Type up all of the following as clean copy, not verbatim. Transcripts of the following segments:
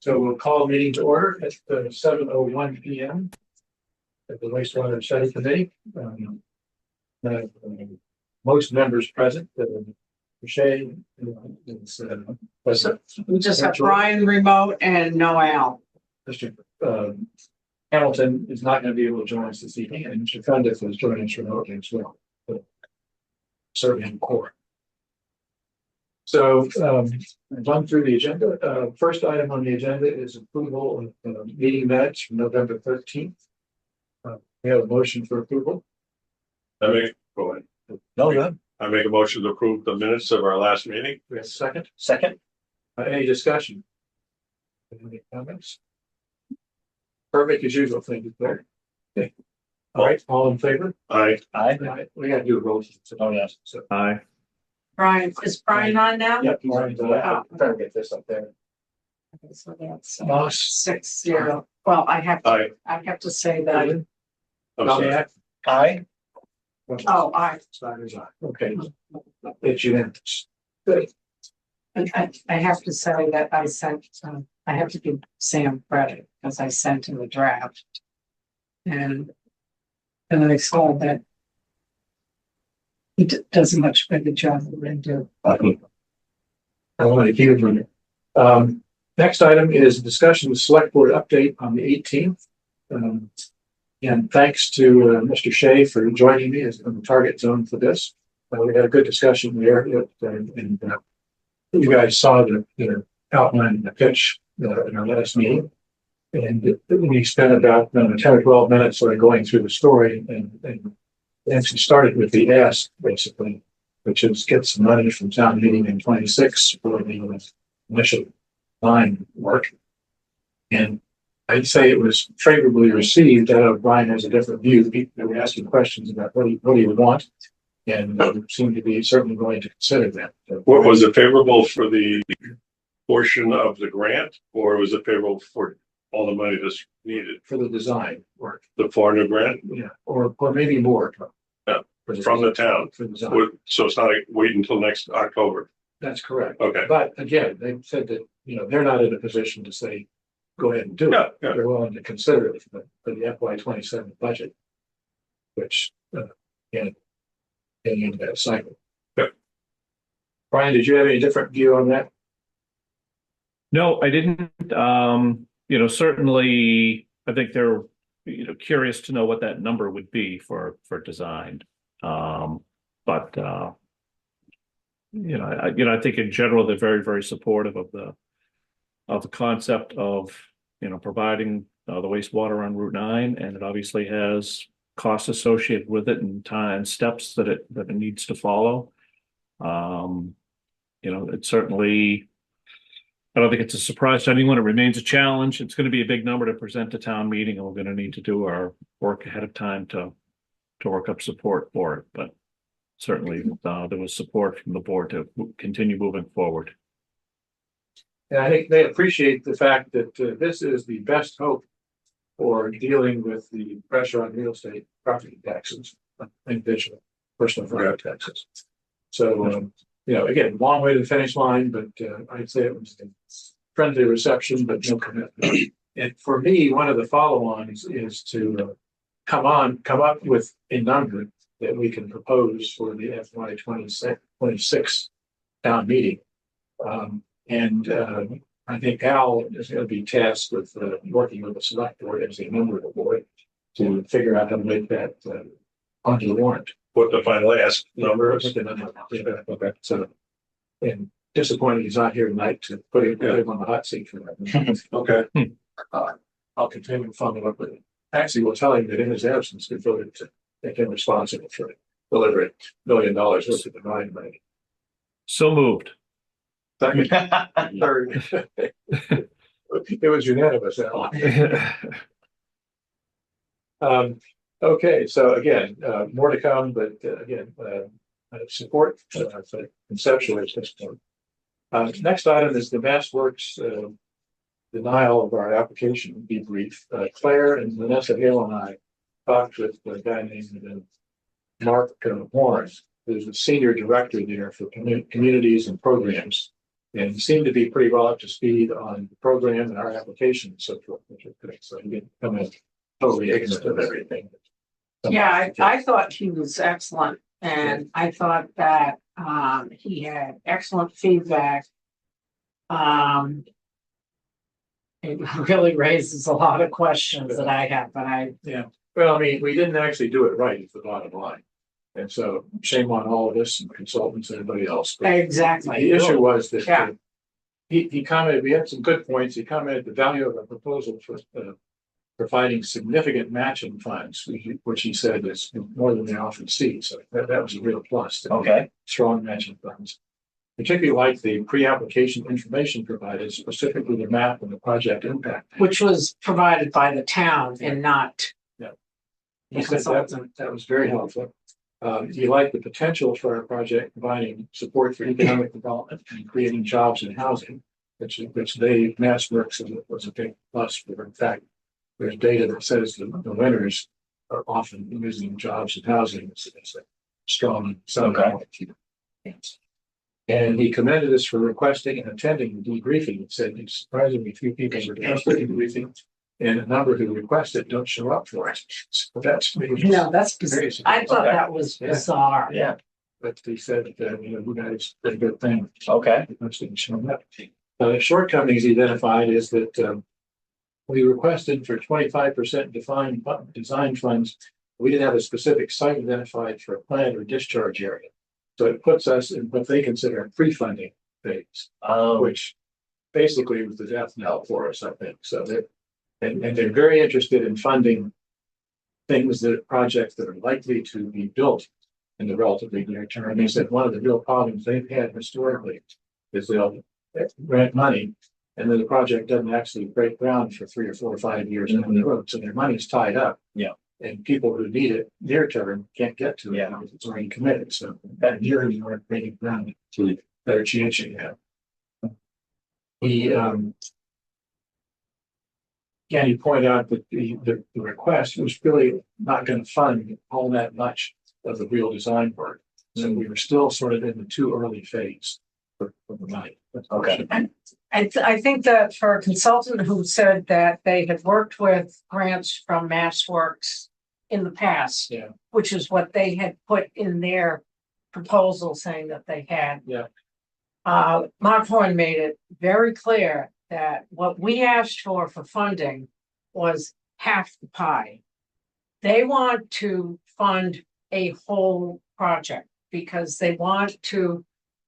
So we'll call the meeting to order at 7:01 p.m. at the Wastewater Study Committee. Uh, Most members present. Shea is present. We just have Brian remote and no Al. Mr. Hamilton is not going to be able to join us this evening, and Mr. Cundiff is joining us remotely as well. Serving in court. So run through the agenda. First item on the agenda is approval of meeting minutes from November 13th. We have a motion for approval. Go ahead. No, I make a motion to approve the minutes of our last meeting. we have a second. Second. Any discussion? Any comments? Perfect as usual. Thank you, Claire. Okay. All right. All in favor? Aye. Aye. All right. We got to do a roll. Oh, yes. So, Aye. Brian, is Brian on now? yep. Brian's on. Better get this up there. Okay, so that's Moss. 6-0. Well, I have to say that. I'm sorry. Doniak? Aye. Oh, Snyder's aye. Okay. It's unanimous. Good. and I have to say that I sent, I have to give Sam credit because I sent him a draft. And I saw that he does a much better job than I do. I want to keep it running. Next item is discussion with select board update on the 18th. And thanks to Mr. Shea for joining me as in the target zone for this. We had a good discussion there, and you guys saw the outline and the pitch in our last meeting. And we spent about 10 or 12 minutes sort of going through the story and actually started with the ask, basically, which is get some money from town meeting in 26 for the initial line work. And I'd say it was favorably received. Brian has a different view. People were asking questions about what do you want, and seemed to be certainly going to consider that. What was it favorable for the portion of the grant, or was it favorable for all the money that's needed For the design work? the foreigner grant? Yeah, or maybe more. Yeah, for from the town. For the design. So it's not like wait until next October. That's correct. Okay. But again, they said that they're not in a position to say, go ahead and do it. Yeah, yeah. They're willing to consider it for the FY27 budget, which getting into that cycle. Yeah. Brian, did you have any different view on that? No, I didn't. Certainly, I think they're, curious to know what that number would be for design. I think in general, they're very, very supportive of the concept of, providing the wastewater on Route 9, and it obviously has costs associated with it and time steps that it needs to follow. It certainly, I don't think it's a surprise to anyone. It remains a challenge. It's going to be a big number to present to town meeting, and we're going to need to do our work ahead of time to work up support for it. But certainly there was support from the board to continue moving forward. And I think they appreciate the fact that this is the best hope for dealing with the pressure on real estate property taxes, individual personal property taxes. So, again, long way to the finish line, but I'd say it was a friendly reception, but no commitment. And for me, one of the follow-ons is to come up with a number that we can propose for the FY26 town meeting. I think Al is going to be tasked with working with the select board as a member of the board to figure out how to make that onto the warrant. What the final ask number is? Okay. So, and disappointed he's not here tonight to put him on the hot seat for that. Okay. I'll continue to follow up with him. Actually, we'll tell him that in his absence, we voted to make him responsible for delivering $1 million worth of divine money. So moved. Second, third. It was unanimous. Okay, so again, more to come, but again, support conceptually at this point. Next item is the MassWorks denial of our application debrief. Claire and Vanessa Hale and I talked with a guy named Mark Warren, who's the senior director there for communities and programs. And he seemed to be pretty well up to speed on the program and our application and so forth, which was good. So he didn't come in totally ignorant of everything. Yeah, I thought he was excellent, and I thought that he had excellent feedback. It really raises a lot of questions that I have, but Well, I mean, we didn't actually do it right, is the bottom line. And so shame on all of us and consultants and everybody else. But exactly. the issue was that Yeah. he commented, we had some good points. He commented the value of a proposal for providing significant matching funds, which he said is more than they often see. So that was a real plus. Okay. Strong matching funds. Particularly like the pre-application information provided, specifically the map and the project impact. Which was provided by the town and not. He said that was very helpful. He liked the potential for our project providing support for economic development and creating jobs and housing, which MassWorks was a big plus for. In fact, there's data that says the winners are often losing jobs and housing. It's a strong selling point. And he commended us for requesting and attending the debriefing. He said surprisingly few people requested the debriefing, and a number who requested don't show up for it. But that's No, that's bizarre. I thought that was bizarre. Yeah. But he said you guys did a good thing. Okay. Most didn't show up. The shortcomings he identified is that we requested for 25% defined design funds. We didn't have a specific site identified for a plant or discharge area. So it puts us in what they consider a pre-funding phase, which basically was the death knell for us, I think. So and they're very interested in funding projects that are likely to be built in the relatively near term. They said one of the real problems they've had historically is they'll grant money and then the project doesn't actually break ground for 3 or 4 or 5 years down the road. So their money's tied up. Yeah. And people who need it near term can't get to it because it's already committed. So that year you aren't breaking ground to better chance you have. He pointed out that the request was really not going to fund all that much of the real design work. So we were still sort of in the too early phase for the money. Okay. I think that for a consultant who said that they had worked with grants from MassWorks in the past, which is what they had put in their proposal saying that they had. Mark Horn made it very clear that what we asked for funding was half the pie. They want to fund a whole project because they want to,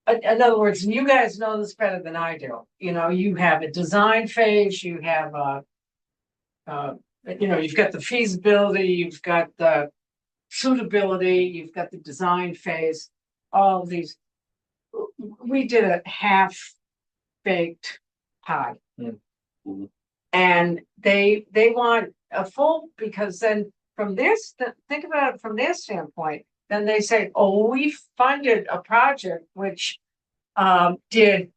in other words, and you guys know this better than I do. You have a design phase, you have you've got the feasibility, you've got the suitability, you've got the design phase, all of these. We did a half-baked pie. And they want a full, because then from this, think about it from their standpoint, then they say, oh, we funded a project which did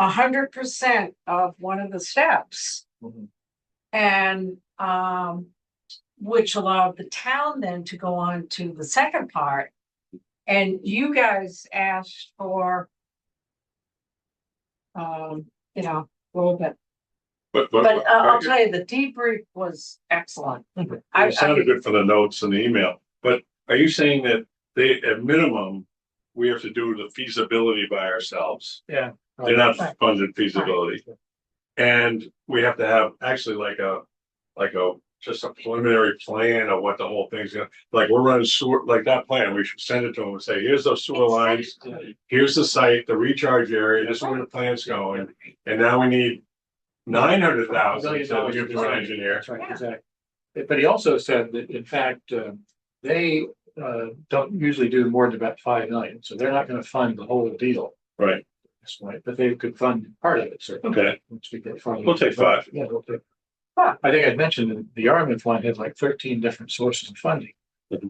100% of one of the steps. And which allowed the town then to go on to the second part. And you guys asked for, a little bit. But I'll tell you, the debrief was excellent. It sounded good for the notes and the email, but are you saying that at minimum, we have to do the feasibility by ourselves? Yeah. They're not funded feasibility. And we have to have actually just a preliminary plan of what the whole thing's gonna, like we're running sewer, like that plan, we should send it to them and say, here's those sewer lines, here's the site, the recharge area, this is where the plant's going. And now we need 900,000 to give to an engineer. That's right, exactly. But he also said that in fact, they don't usually do more than about 5 million. So they're not going to fund the whole deal. Right. That's right. But they could fund part of it, certainly. Okay. We'll take 5. Yeah, we'll take. I think I mentioned that the Army Fund has like 13 different sources of funding.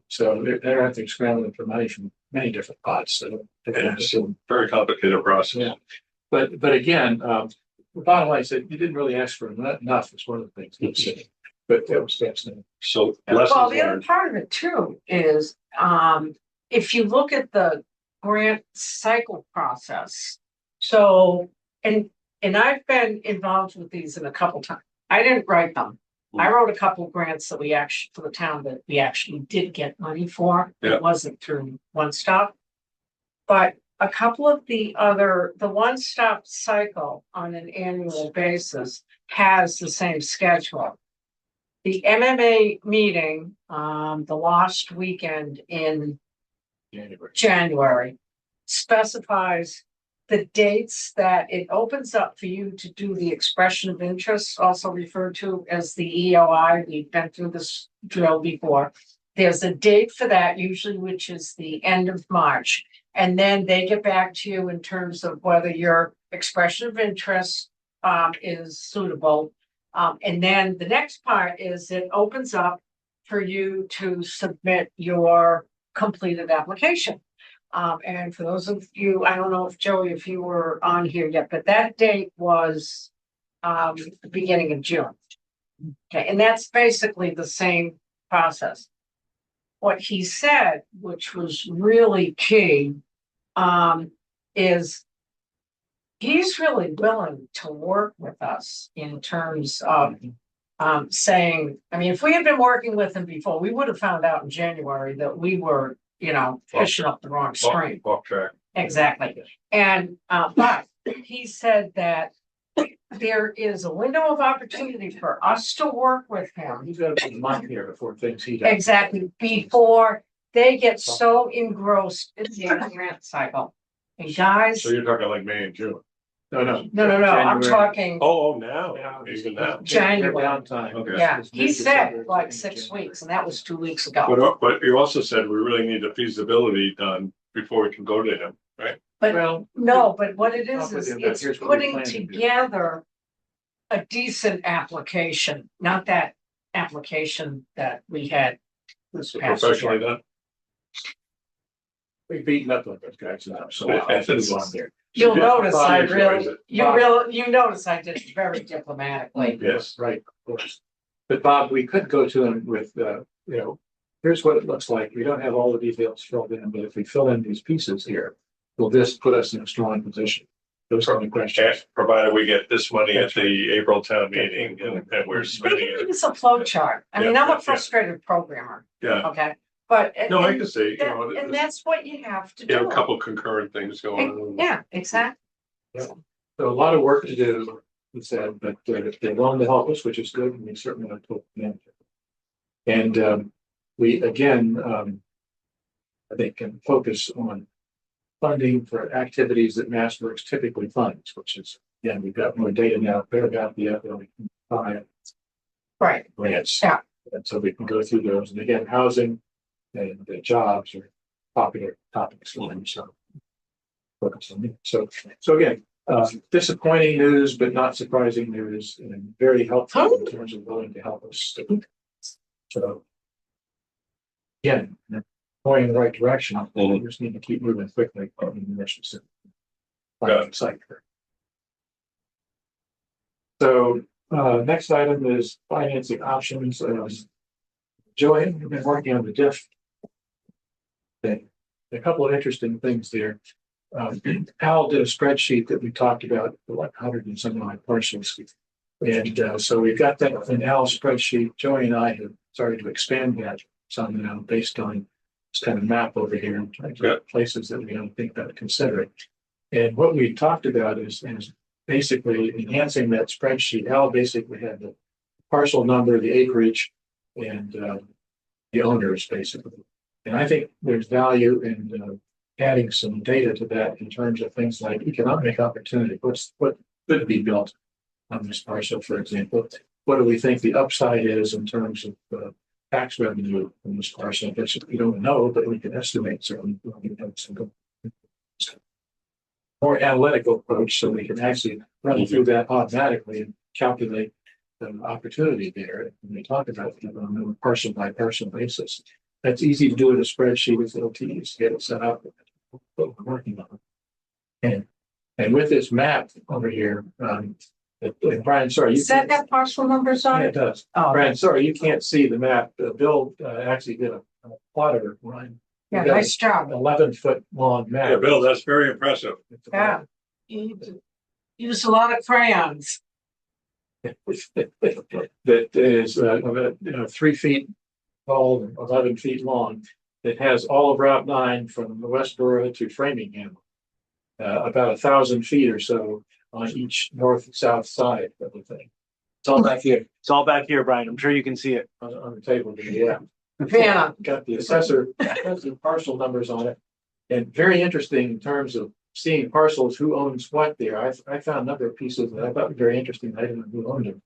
So they're out there scrambling for money from many different pots. So it's a very complicated process. Yeah. But again, the bottom line said you didn't really ask for enough is one of the things he said. But that was fascinating. So well, the other part of it too is if you look at the grant cycle process, So, and I've been involved with these in a couple times. I didn't write them. I wrote a couple grants that we actually, for the town, that we actually did get money for. Yeah. It wasn't through One Stop. But a couple of the One Stop cycle on an annual basis has the same schedule. The MMA meeting, the last weekend in January specifies the dates that it opens up for you to do the expression of interest, also referred to as the EOI. We've been through this drill before. There's a date for that usually, which is the end of March. And then they get back to you in terms of whether your expression of interest is suitable. And then the next part is it opens up for you to submit your completed application. And for those of you, I don't know if Joey, if you were on here yet, but that date was the beginning of June. Okay, and that's basically the same process. What he said, which was really key, is he's really willing to work with us in terms of saying, I mean, if we had been working with him before, we would have found out in January that we were, fishing up the wrong stream. Off track. Exactly. And but he said that there is a window of opportunity for us to work with him. He's got a big month here before things heat up. Exactly, before they get so engrossed in the grant cycle. And guys, So you're talking like May and June. No, I'm January. talking, Oh, now, even now. January. Downtime. Okay. yeah, It's he mid-December, said like it's 6 January. weeks, and that was 2 weeks ago. But you also said we really need the feasibility done before we can go to him, right? But Well, no, but what it Talk with is him about it's here's what we putting plan to do. together a decent application, not that application that we had this past Professionally year. done. we've beaten up on those guys now, so Yeah. I'll move on there. You'll Yeah, notice I Bob really, enjoys it. you notice I did it very diplomatically. Yes. Right, of course. But Bob, we could go to him with, here's what it looks like. We don't have all the details filled in, but if we fill in these pieces here, will this put us in a strong position? Those are the questions. Provided we get this money at the April town meeting and we're But spending even it. it's a flow chart. I mean, Yeah, I'm yeah, a frustrated programmer, Yeah, okay? But. no, I and can see, that- And that's what you have to you have do. a couple concurrent things going on. Yeah, exactly. So a lot of work to do, he said, but they're willing to help us, which is good, and we certainly want to. And we, again, I think can focus on funding for activities that MassWorks typically funds, which is, again, we've got more data now, clear about the FY5 Right, grants. Yeah. And so we can go through those, and again, housing and the jobs are popular topics for them, so. Focus on it. So again, disappointing news, but not surprising news, and very helpful in terms of willing to help us. So. Again, going in the right direction, we just need to keep moving quickly on the mission. So, next item is financing options. Joanne, you've been working on the diff thing. A couple of interesting things there. Al did a spreadsheet that we talked about, like 100 and some odd parcels. And so we've got that in Al's spreadsheet. Joey and I have started to expand that some now based on this kind of map over here in terms of places that we don't think about considering. And what we talked about is basically enhancing that spreadsheet. Al basically had the parcel number, the acreage, and the owners basically. And I think there's value in adding some data to that in terms of things like economic opportunity. What could be built on this parcel, for example? What do we think the upside is in terms of tax revenue from this parcel? Which we don't know, but we can estimate certainly. More analytical approach, so we can actually run through that automatically and calculate the opportunity there. When we talk about it on a parcel by parcel basis, that's easy to do in a spreadsheet with LTEs, get it set up. What we're working on. And with this map over here, Brian, sorry, Is that parcel numbers on yeah, it it? does. Oh, Brian, sorry, you can't see the map. Bill actually did a plotter, Brian. yeah, nice job. 11-foot long map. Yeah, Bill, that's very impressive. Yeah. Use a lot of crayons. that is, about, 3 feet tall and 11 feet long, that has all of Route 9 from Westboro to Framingham. About 1,000 feet or so on each north and south side of the thing, It's all back here. It's all back here, Brian. I'm sure you can see it. on the table. Yeah. Vanna. Got the assessor parcel numbers on it. And very interesting in terms of seeing parcels, who owns what there. I found a number of pieces that I thought were very interesting. I didn't know who owned them.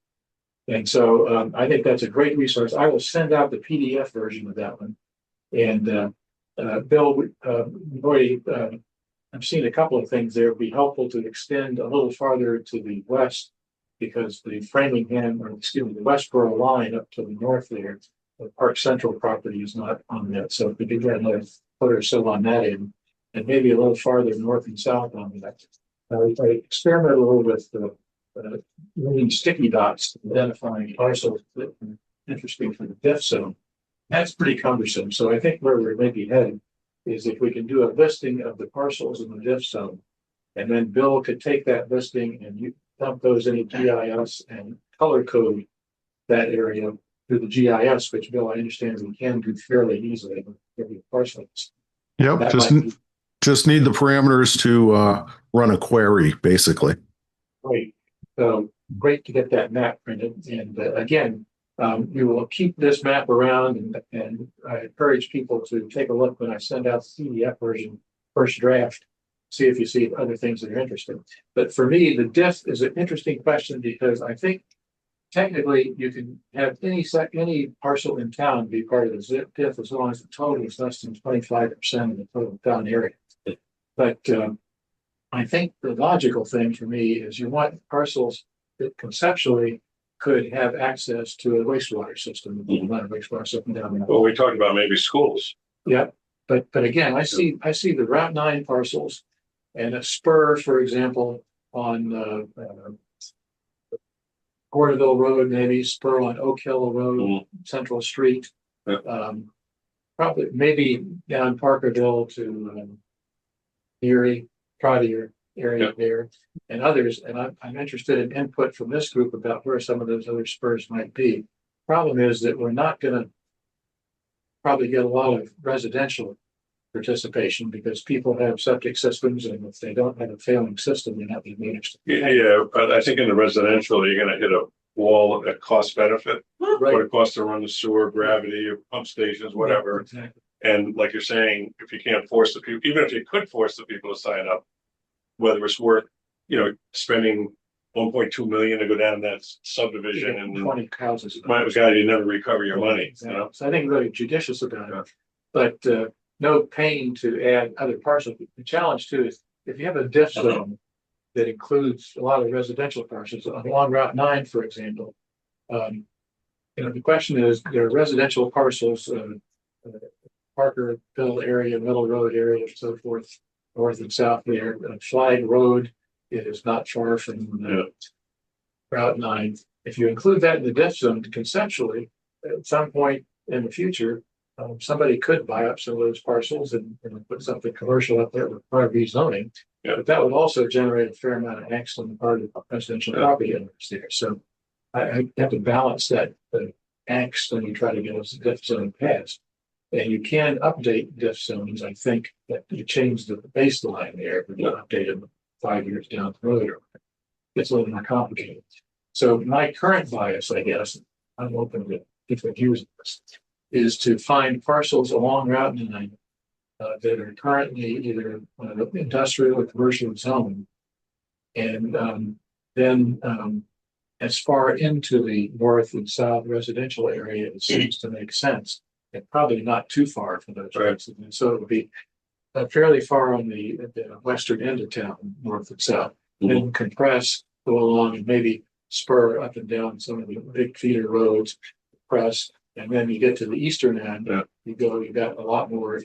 And so I think that's a great resource. I will send out the PDF version of that one. And Bill, we've already, I've seen a couple of things there. It would be helpful to extend a little farther to the west, because the Framingham, or excuse me, the Westboro line up to the north there, the Park Central property is not on that. So if we could get another foot or so on that end, and maybe a little farther north and south on that. I experimented a little with using sticky dots, identifying parcels that are interesting for the diff zone. That's pretty cumbersome. So I think where we're maybe headed is if we can do a listing of the parcels in the diff zone, and then Bill could take that listing and you dump those into GIS and color code that area through the GIS, which Bill, I understand we can do fairly easily with every parcel. Yep, That just might be just need the parameters to run a query, basically. great. So great to get that map printed. And again, we will keep this map around, and I encourage people to take a look when I send out the PDF version, first draft, see if you see other things that are interesting. But for me, the diff is an interesting question, because I think technically you can have any parcel in town be part of the diff as long as the total is less than 25% of the total town area. But I think the logical thing for me is you want parcels that conceptually could have access to a wastewater system, a wastewater system down there. Well, we talked about maybe schools. Yeah, but again, I see the Route 9 parcels and a spur, for example, on Porterville Road, maybe spur on Oak Hill Road, Central Street. Yeah. Probably maybe down Parkerville to Erie, Trotter area there, and others. And I'm interested in input from this group about where some of those other spurs might be. Problem is that we're not going to probably get a lot of residential participation, because people have septic systems, and if they don't have a failing system, they're not being managed. Yeah, but I think in the residential, you're gonna hit a wall at cost benefit. What Right. it costs to run the sewer, gravity, pump stations, whatever. Exactly. And like you're saying, if you can't force the people, even if you could force the people to sign up, whether it's worth, spending 1.2 million to go down that subdivision and 20 houses. my God, you never recover your money. Exactly. So I think really judicious about it, but no pain to add other parcels. The challenge too is if you have a diff zone that includes a lot of residential parcels along Route 9, for example. The question is, there are residential parcels, Parkerville area, Middle Road area, and so forth, north and south there. Flag Road, it is not far from Route 9. If you include that in the diff zone, conceptually, at some point in the future, somebody could buy up some of those parcels and put something commercial up there with part of rezoning. Yeah. But that would also generate a fair amount of angst on the part of residential property owners there. So I have to balance that angst when you try to get a diff zone passed. And you can update diff zones, I think, that you change the baseline there, but you update them 5 years down the road. It's a little more complicated. So my current bias, I guess, I'm open to different views of this, is to find parcels along Route 9 that are currently either industrial or commercial zone. And then as far into the north and south residential area, it seems to make sense. And probably not too far from those roads. And so it would be fairly far on the western end of town, north and south. Then compress, go along, and maybe spur up and down some of the big feeder roads, press, and then you get to the eastern end. You've got a lot more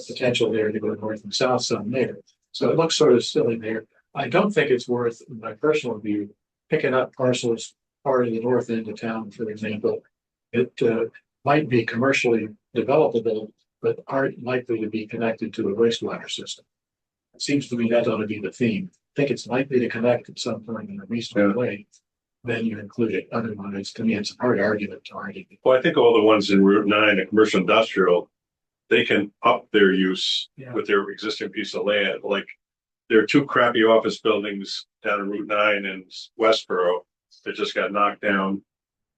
potential there to go north and south some there. So it looks sort of silly there. I don't think it's worth, in my personal view, picking up parcels part of the north end of town, for example. It might be commercially developable, but aren't likely to be connected to a wastewater system. It seems to me that ought to be the theme. think it's likely to connect at some point in a reasonable way, then you include it. Otherwise, to me, it's a hard argument to argue. Well, I think all the ones in Route 9, the commercial industrial, they can up their use with their existing piece of land. Like there are two crappy office buildings down in Route 9 in Westboro that just got knocked down.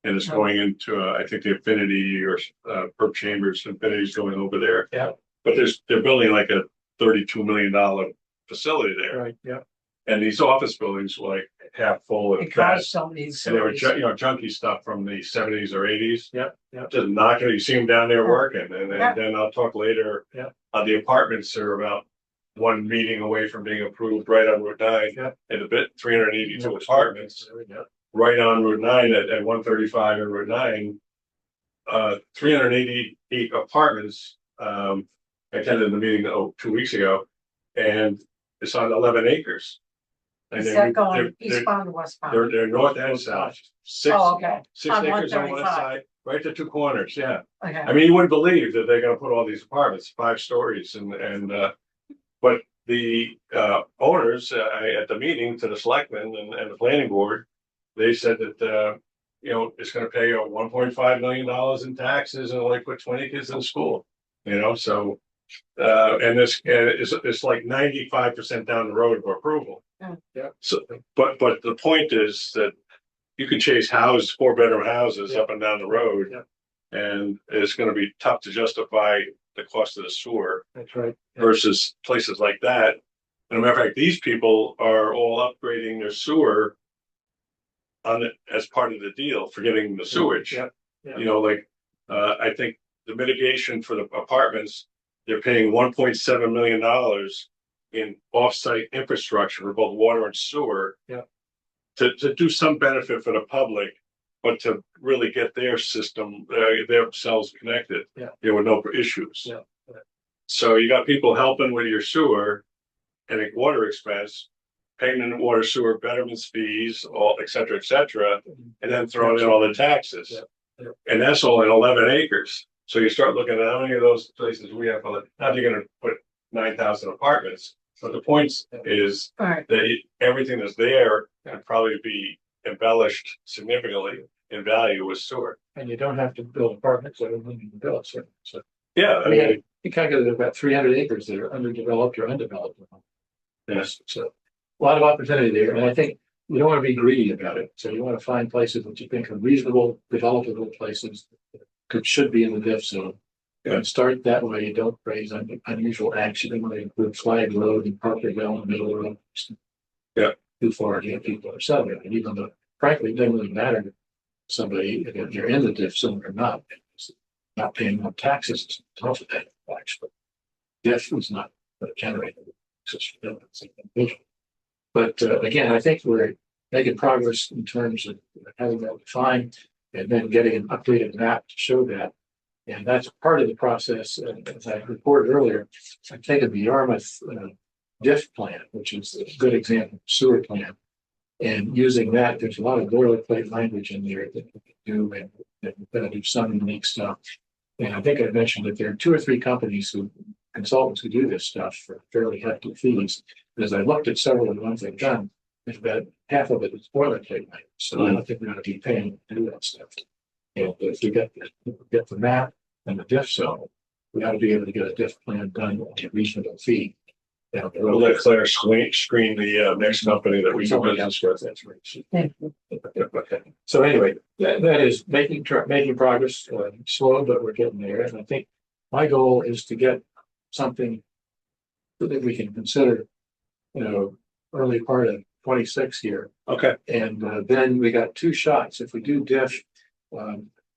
And it's going into, I think the Infinity or Perp Chambers, Infinity's going over there. Yeah. But they're building like a $32 million facility there. Right, yeah. And these office buildings were like half full of It that. caused some of these. And they were, junky stuff from the 70s or 80s. Yep, yep. Just knocking it. You see them down there working. And Yeah. then I'll talk later. Yeah. The apartments are about one meeting away from being approved right on Route 9. Yeah. And a bit 382 apartments Yeah. right on Route 9 at 135 and Route 9. 388 apartments. I attended the meeting 2 weeks ago, and it's on 11 acres. And Is that going eastbound or westbound? They're north and south. Six, Oh, okay. 6 On acres on one 135. side, right to two corners. Yeah. Okay. I mean, you wouldn't believe that they're going to put all these apartments, 5 stories, but the owners at the meeting to the selectmen and the planning board, they said that it's going to pay $1.5 million in taxes and only put 20 kids in school. So and it's like 95% down the road for approval. Yeah. So, but the point is that you can chase 4-bedroom houses up and down the road, and it's going to be tough to justify the cost of the sewer. That's right. Versus places like that. And a matter of fact, these people are all upgrading their sewer as part of the deal for getting the sewage. Yeah. Yeah. I think the mitigation for the apartments, they're paying $1.7 million in offsite infrastructure for both water and sewer. Yeah. To do some benefit for the public, but to really get their system, themselves connected. Yeah. With no issues. Yeah. So you got people helping with your sewer and water expense, paying the water sewer betterments fees, et cetera, and then throwing in all the taxes. Yeah. Yeah. And that's all in 11 acres. So you start looking at how many of those places we have. Now you're going to put 9,000 apartments. But the point is Right. that everything that's there can probably be embellished significantly in value with sewer. And you don't have to build apartments. I don't think you can build. So Yeah, I mean, you calculate about 300 acres that are underdeveloped or undeveloped. yes. So a lot of opportunity there. And I think you don't want to be greedy about it. So you want to find places that you think are reasonable, developable places that should be in the diff zone. And start that way. You don't raise unusual action. You want to include Flag Road and Parker Bell in the middle of the road. Yeah. Too far to get people are selling. And even though, frankly, it doesn't really matter to somebody if you're in the diff zone or not. It's not paying no taxes is tough of that actually. Diff is not generated. But again, I think we're making progress in terms of having that defined and then getting an updated map to show that. And that's part of the process. As I reported earlier, I take the Yarmouth diff plan, which is a good example of sewer plan. And using that, there's a lot of boilerplate language in there that we can do, and we're going to do some unique stuff. And I think I mentioned that there are 2 or 3 consultants who do this stuff for fairly hefty fees. And as I looked at several of the ones they've done, there's about half of it is boilerplate language. So I don't think we're going to be paying to do that stuff. And if we get the map and the diff zone, we ought to be able to get a diff plan done at a reasonable fee. We'll let Claire screen the next company that we do business with. That's right. So anyway, that is making progress, slow, but we're getting there. And I think my goal is to get something that we can consider, early part of 26 here. Okay. And then we got 2 shots. If we do diff,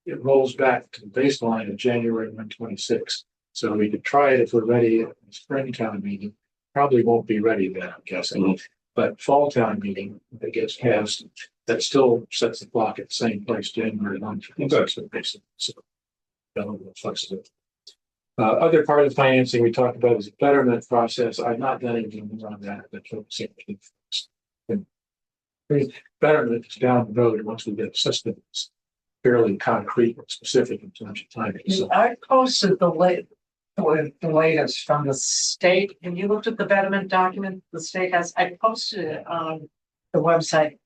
it rolls back to the baseline of January 126. So we could try it if we're ready at the spring town meeting. Probably won't be ready then, I'm guessing. But fall town meeting, if it gets passed, that still sets the clock at the same place, January 126. So flexible. Other part of financing we talked about is a betterment process. I've not done anything on that, but betterment is down the road once we get a system that's fairly concrete and specific in terms of timing. So I posted the the latest from the state. Have you looked at the betterment document the state has? I posted it on the website.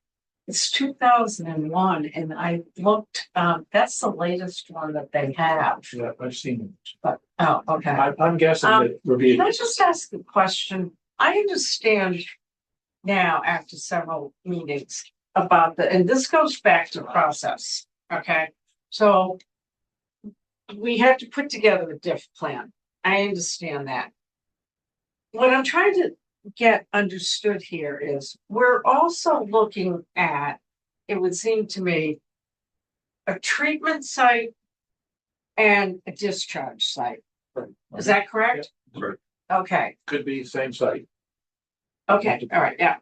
It's 2001, and I looked, that's the latest one that they have, Yeah, I've seen it. but, oh, okay. I'm guessing that we're being, Can I just ask a question? I understand now after several meetings about and this goes back to process, okay? So we have to put together a diff plan. I understand that. What I'm trying to get understood here is we're also looking at, it would seem to me, a treatment site and a discharge site. Is that correct? Right. Okay, could be the same site. okay, all right, yeah.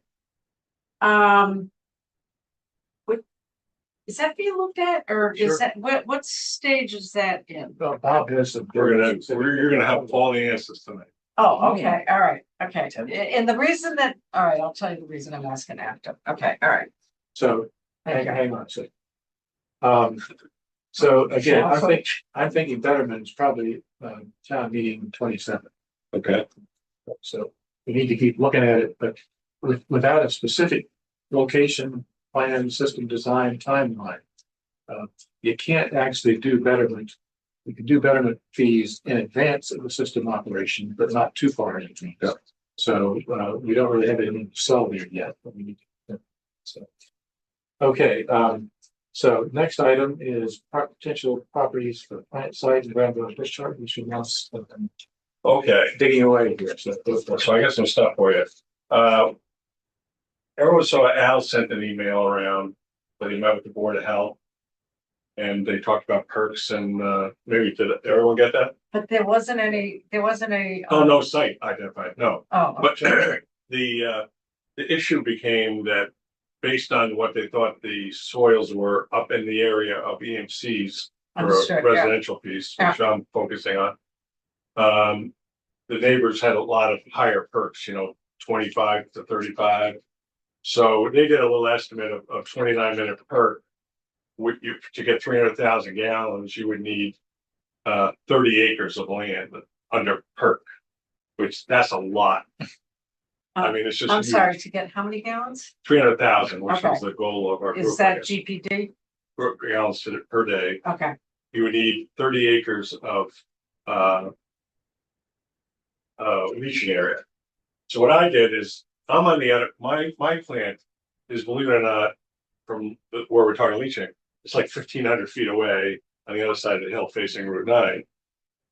Is that being looked at, or Sure. is that, what stage is that in? Well, Bob has some. You're gonna have all the answers tonight. Oh, okay, all right, okay. And the reason that, all right, I'll tell you the reason I'm asking after. Okay, all right. So, Thank you. hang on a second. So again, I'm thinking betterment is probably, town meeting 27. Okay. So we need to keep looking at it, but without a specific location, plan, system design, timeline. You can't actually do betterment. We can do betterment fees in advance of the system operation, but not too far in advance. Yeah. So we don't really have anything to sell there yet, but we need to. So. Okay, so next item is potential properties for plant site and groundwater discharge. We should now Okay, digging away here. So so I got some stuff for you. Everyone saw Al sent an email around that he met with the Board of Health. And they talked about perks and maybe did everyone get that? But there wasn't any. Oh, no site identified, no. Oh, But the issue became that based on what they thought the soils were up in the area of EMC's for understood, a yeah. residential piece, which I'm focusing on. The neighbors had a lot of higher perks, 25 to 35. So they did a little estimate of 29-minute perk. To get 300,000 gallons, you would need 30 acres of land under perk, which that's a lot. I mean, it's just. I'm sorry, to get how many gallons? 300,000, which Okay. is the goal of our group. Is that GPD? Gallons per day. Okay, You would need 30 acres of leaching area. So what I did is I'm on the other, my plant is, believe it or not, from where we're talking leaching, it's like 1,500 feet away on the other side of the hill facing Route 9.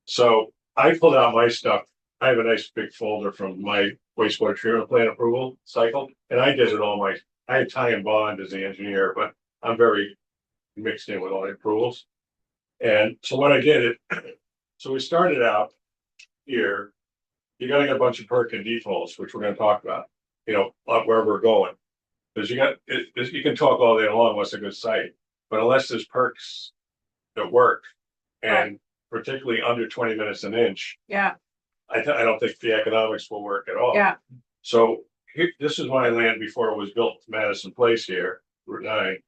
So I pulled out my stuff. I have a nice big folder from my wastewater treatment plant approval cycle, and I did it all I had Ty and Bond as the engineer, but I'm very mixed in with all the approvals. And so what I did, so we started out here, you gotta get a bunch of perk and defaults, which we're gonna talk about, where we're going. Because you can talk all day long, what's a good site, but unless there's perks that work, and particularly under 20 minutes an inch, yeah, I don't think the economics will work at all. yeah, So this is my land before it was built, Madison Place here, Route 9.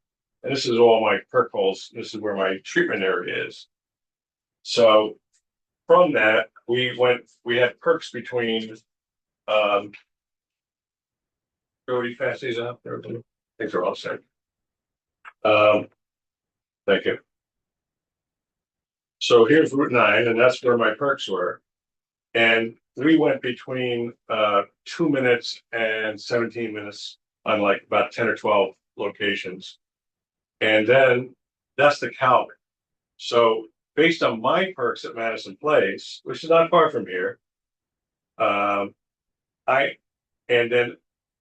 And this is all my perk holes. This is where my treatment area is. So from that, we had perks between, Jody, pass these out there. I think they're all set. Thank you. So here's Route 9, and that's where my perks were. And we went between 2 minutes and 17 minutes on like about 10 or 12 locations. And then that's the Calvin. So based on my perks at Madison Place, which is not far from here, I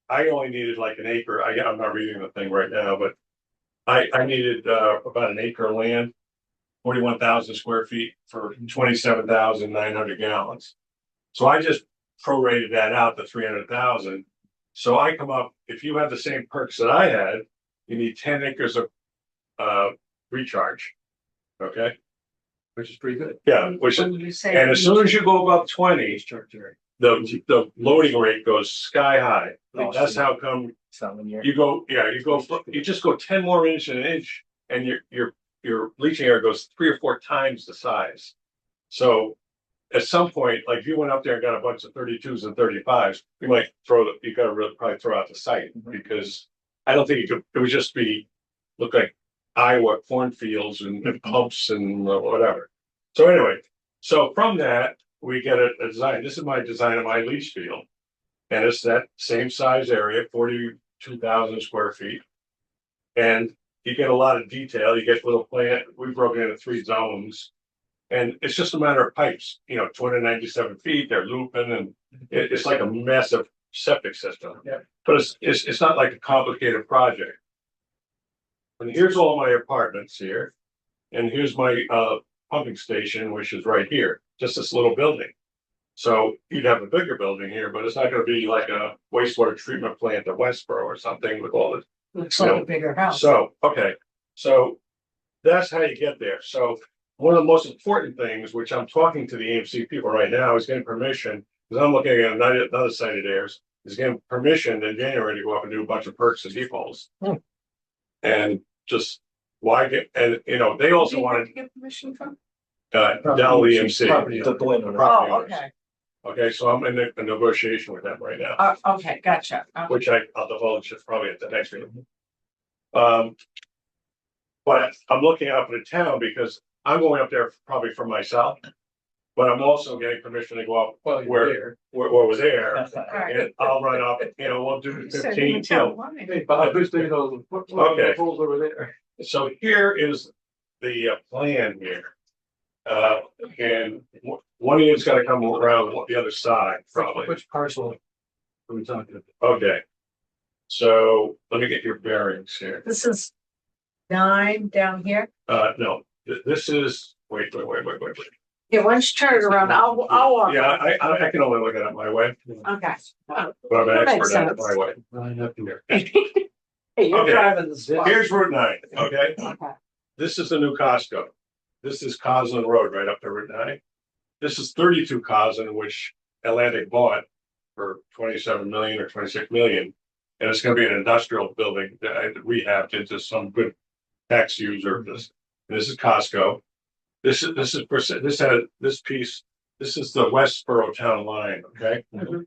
only needed like an acre. I'm not reading the thing right now, but I needed about an acre of land, 41,000 square feet for 27,900 gallons. So I just prorated that out to 300,000. So I come up, if you have the same perks that I had, you need 10 acres of recharge. Okay. which is pretty good. Yeah. What did you say? And as soon as you go above 20, the loading rate goes sky high. That's how come you just go 10 more inches an inch, and your leaching area goes 3 or 4 times the size. So at some point, like if you went up there and got a bunch of 32s and 35s, you might you gotta really probably throw out the site because I don't think it would just look like Iowa cornfields and pumps and whatever. So anyway, so from that, we get a design. This is my design of my leach field. And it's that same size area, 42,000 square feet. And you get a lot of detail. You get little plant. We've broken it into 3 zones. And it's just a matter of pipes, 297 feet, they're looping, and it's like a massive septic system. Yeah. But it's not like a complicated project. And here's all my apartments here. And here's my pumping station, which is right here, just this little building. So you'd have a bigger building here, but it's not going to be like a wastewater treatment plant at Westboro or something with all this. Looks like a bigger house. So, okay, so that's how you get there. So one of the most important things, which I'm talking to the EMC people right now, is getting permission, because I'm looking at another site of theirs, is getting permission in January to go up and do a bunch of perks and defaults. And just why get, and they also wanted to get permission from. Dell EMC. Property The landowner. Property Oh, owners. okay. Okay, so I'm in a negotiation with them right now, Okay, gotcha. which I'll divulge just probably at the next meeting. But I'm looking up at the town because I'm going up there probably for myself, but I'm also getting permission to go up where we're there. Alright. And I'll run up, we'll do You said 15 you would tell mine. Hey, Bob, who's doing those? Okay. Holes over there. So here is the plan here. And one of you's got to come around the other side, probably. Which parcel are we talking about? Okay. So let me get your bearings here. This is 9 down here. No, this is, wait. Yeah, why don't you turn it around? I'll walk. Yeah, I can only look at it my way, Okay. but I'm an That makes expert at it sense. my way. Right up here. Hey, you're Okay. driving the spot. Here's Route 9, okay? Okay. This is the new Costco. This is Coslin Road right up to Route 9. This is 32 Coslin, which Atlantic bought for 27 million or 26 million. And it's going to be an industrial building that I rehabbed into some good tax user. This is Costco. This is this piece. This is the Westboro town line. Okay. Mhm.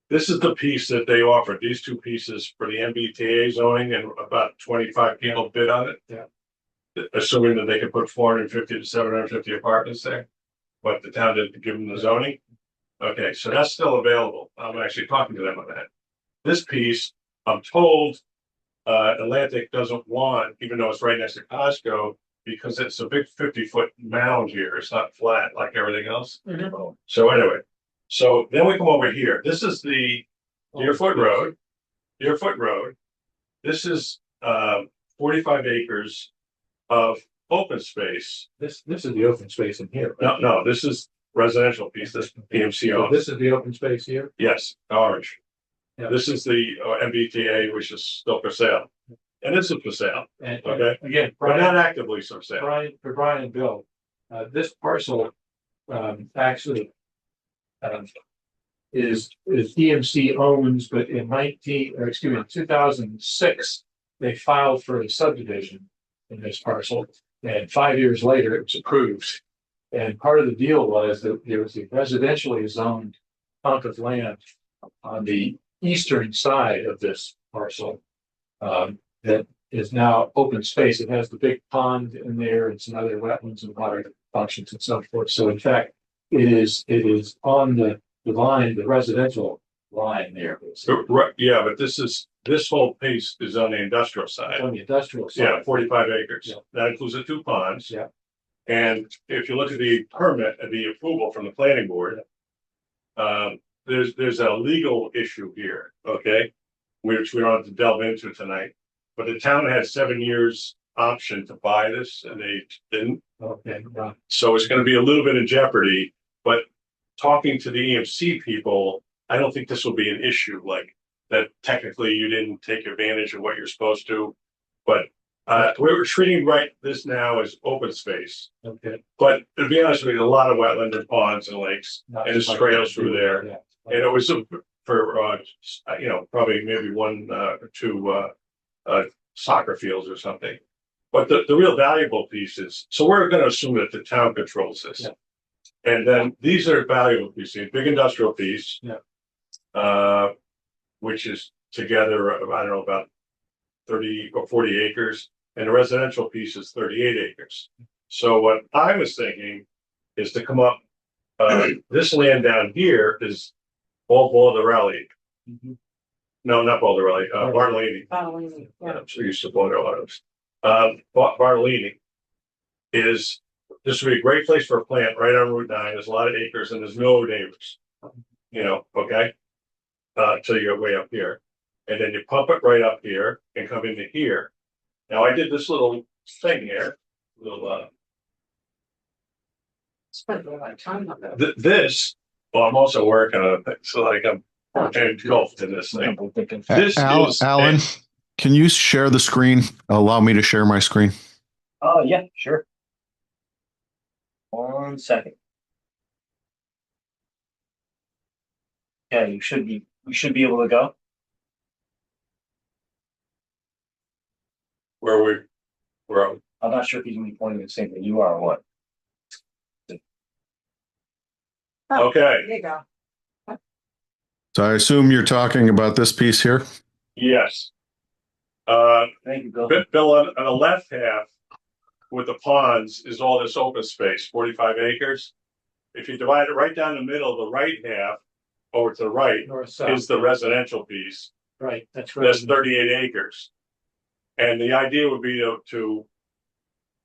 This is the piece that they offered. These 2 pieces for the MBTA zoning, and about 25 people bid on it. Yeah. Assuming that they could put 450 to 750 apartments there, but the town didn't give them the zoning. Okay, so that's still available. I'm actually talking to them on that. This piece, I'm told, Atlantic doesn't want, even though it's right next to Costco, because it's a big 50-foot mound here. It's not flat like everything else. Mhm. So anyway, so then we come over here. This is the Deerfoot Road. This is 45 acres of open space. This is the open space in here. right? No, this is residential piece, this PMC So owns. this is the open space here. Yes, orange. Yeah. This is the MBTA, which is still for sale. And this is for sale, And Okay. again, but not actively for sale. Brian and Bill, this parcel, actually, is EMC owns, but in 2006, they filed for a subdivision in this parcel, and 5 years later, it was approved. And part of the deal was that there was a residentially zoned hunk of land on the eastern side of this parcel, that is now open space. It has the big pond in there and some other wetlands and water functions and so forth. So in fact, it is on the line, the residential line there. It's Right, yeah, but this whole piece is on the industrial side. on the industrial Yeah, side. 45 acres. Yeah. That includes the 2 ponds. Yeah. And if you look at the permit and the approval from the planning board, there's a legal issue here, okay? Which we don't have to delve into tonight, but the town had 7 years option to buy this and they didn't. Okay, right. So it's gonna be a little bit in jeopardy, but talking to the EMC people, I don't think this will be an issue, like that technically you didn't take advantage of what you're supposed to. But we're treating this now as open space. Okay. But to be honest with you, a lot of wetland and ponds and lakes, Not and just there's like trails through there. Yeah. And it was for probably maybe 1 or 2 soccer fields or something. But the real valuable piece is, so we're gonna assume that the town controls this. Yeah. And then these are valuable pieces, big industrial piece. Yeah. Which is together, I don't know, about 30 or 40 acres, and the residential piece is 38 acres. So what I was thinking is to come up, this land down here is all Boulder Rally. Mhm. No, not Boulder Rally, Bartolini. Following, yeah. I'm so used to Boulder Autos. Bartolini is, this would be a great place for a plant right on Route 9. There's a lot of acres and there's no neighbors. You know, okay? Till you're way up here. And then you pump it right up here and come into here. Now I did this little thing here, little Spent a lot of time on that. this, well, I'm also working on a thing, so like I'm engulfed in this thing. This is Alan, can you share the screen? Allow me to share my screen. Oh, yeah, sure. 1 second. Yeah, you should be able to go. where I'm not sure if he's gonna be pointing the same thing you are or what. okay, There you go. So I assume you're talking about this piece here. yes. Thank you, Bill. Bill, on the left half with the ponds is all this open space, 45 acres. If you divide it right down the middle, the right half over to the right North, south. is the residential piece. Right, that's That's right. 38 acres. And the idea would be to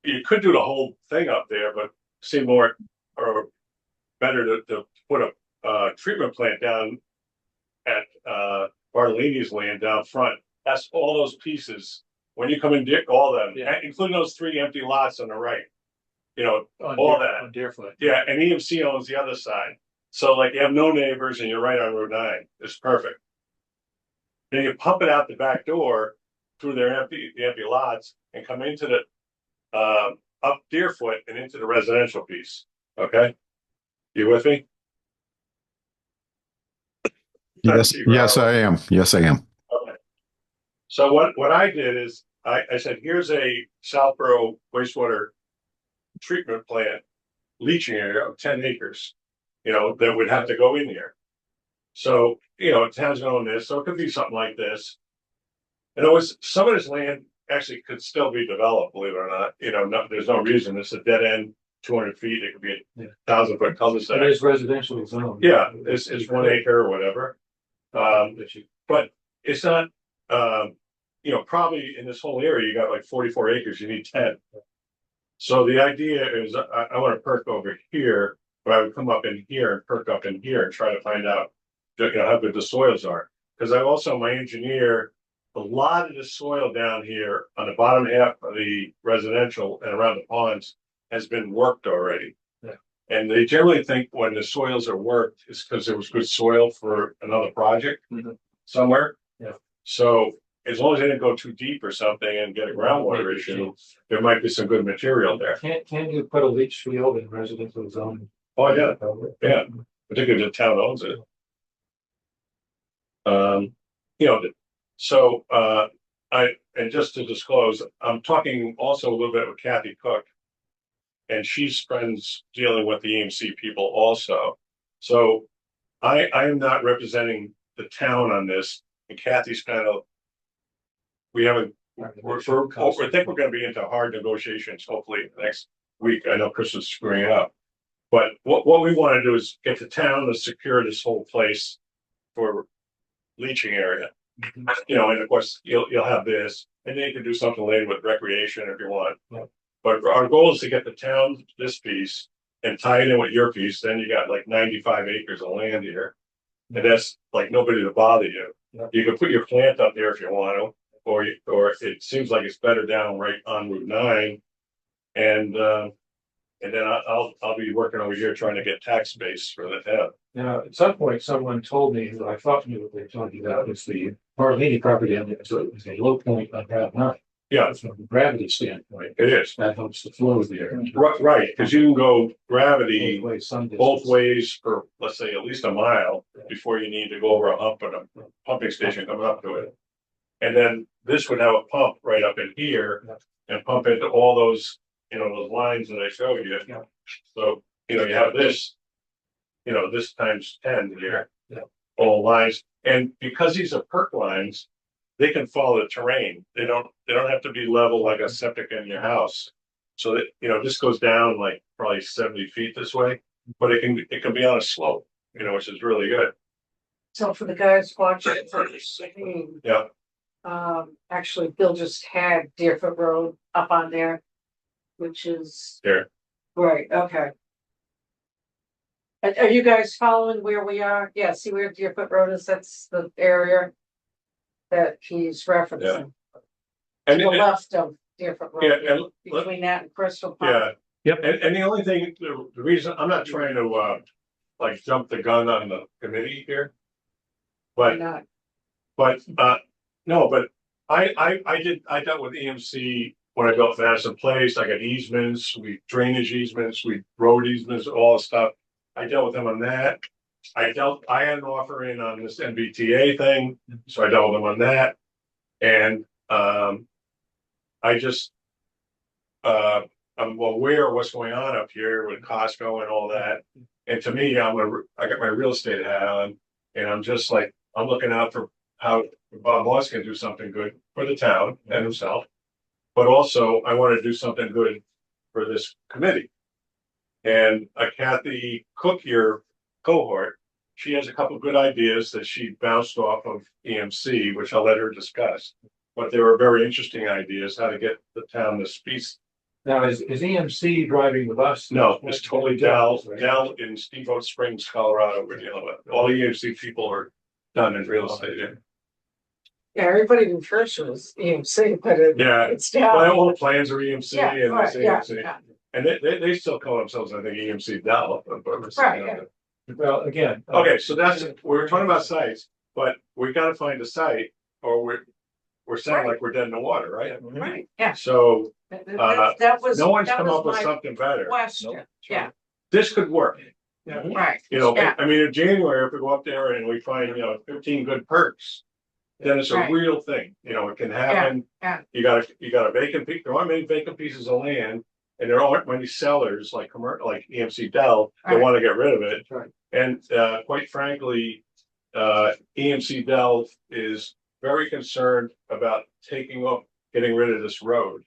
you could do the whole thing up there, but seem more or better to put a treatment plant down at Bartolini's land down front. That's all those pieces. When you come in, all of them, Yeah. including those 3 empty lots on the right. You know, On all Deer- that. On Deerfoot. yeah, and EMC owns the other side. So like you have no neighbors and you're right on Route 9. It's perfect. Then you pump it out the back door through the empty lots and come into the up Deerfoot and into the residential piece. Okay, you with me? Yes, I am. Yes, I am. Okay. So what I did is I said, here's a Southborough wastewater treatment plant leaching area of 10 acres, you know, that would have to go in here. So, you know, town's gonna own this, so it could be something like this. And it was, some of this land actually could still be developed, believe it or not, you know, there's no reason, it's a dead end, 200 feet, it could be a 1,000-foot cul-de-sac. It is residential zone. Yeah, it's 1 acre or whatever. But it's not, you know, probably in this whole area, you got like 44 acres, you need 10. So the idea is I want to perk over here, but I would come up in here and perk up in here and try to find out, you know, how good the soils are. Because I also, my engineer, a lot of the soil down here on the bottom half of the residential and around the ponds has been worked already. Yeah. And they generally think when the soils are worked, it's because there was good soil for another project somewhere. Yeah. So as long as they didn't go too deep or something and get a groundwater issue, there might be some good material there. Can you put a leach field in residential zone? Oh, yeah, yeah, particularly if the town owns it. You know, so and just to disclose, I'm talking also a little bit with Kathy Cook. And she's friends dealing with the EMC people also. So I am not representing the town on this. And Kathy's kind of, we haven't, I think we're going to be into hard negotiations hopefully next week. I know Chris is screwing it up. But what we want to do is get the town to secure this whole place for leaching area. You know, and of course you'll have this, and then you can do something later with recreation if you want. Yeah. But our goal is to get the town this piece and tie it in with your piece. Then you got like 95 acres of land here, and that's like nobody to bother you. Yeah. You can put your plant up there if you want to, or it seems like it's better down right on Route 9, and then I'll be working over here trying to get tax base for the town. Now, at some point, someone told me, who I thought knew what they were talking about, was the Bartolini property on there, so it was a low point on Route 9. Yeah, From a gravity standpoint, it is. that helps the flow there. Right, because you can go gravity Both ways, some distance. both ways for, let's say, at least a mile before you need to go over a hump and a pumping station coming up to it. And then this would have a pump right up in here and pump into all those, you know, those lines that I showed you. Yeah. So you have this, this times 10 here. Yeah. All lines, and because these are perk lines, they can follow the terrain. They don't have to be level like a septic in your house. So that, this goes down like probably 70 feet this way, but it can be on a slope, which is really good. So for the guys watching for the screen, Yeah. actually, Bill just had Deerfoot Road up on there, which is. There. Right, okay. Are you guys following where we are? Yeah, see where Deerfoot Road is? That's the area that he's referencing. And To the left of Deerfoot yeah, Road, and between that and Crystal Pond. yeah. Yep. And the only thing, the reason I'm not trying to like jump the gun on the committee here. Why But not? no, but I dealt with EMC when I built Madison Place. I got easements, drainage easements, road easements, all the stuff. I dealt with them on that. I had an offer in on this MBTA thing, so I dealt with them on that. And I just I'm aware of what's going on up here with Costco and all that. And to me, I got my real estate hat on, and I'm just like, I'm looking out for how Bob Moss can do something good for the town and himself. But also, I want to do something good for this committee. And Kathy Cook, your cohort, she has a couple of good ideas that she bounced off of EMC, which I'll let her discuss. But they were very interesting ideas how to get the town to speed. Now, is EMC driving the bus? No, it's totally down in Steamboat Springs, Colorado. We're dealing with all the EMC people are done in real estate. Yeah, everybody in church was EMC, but Yeah, it's well, down. all the plans are EMC Yeah, and right, it's yeah, EMC, yeah. and they still call themselves, I think, EMC development. Right, yeah. Well, again. Okay, so we're talking about sites, but we got to find a site, or we're sounding like we're dead in the water, right? Right, yeah. So That was. no one's that come was up with my something better. Question, yeah, This could work. right. I mean, in January, if we go up there and we find, 15 good perks, then it's a Right. real thing. It can happen. Yeah. You got a vacant piece. There aren't many vacant pieces of land, and there aren't many sellers like EMC Dell that Right. want to get rid of it. Right. And quite frankly, EMC Dell is very concerned about getting rid of this road,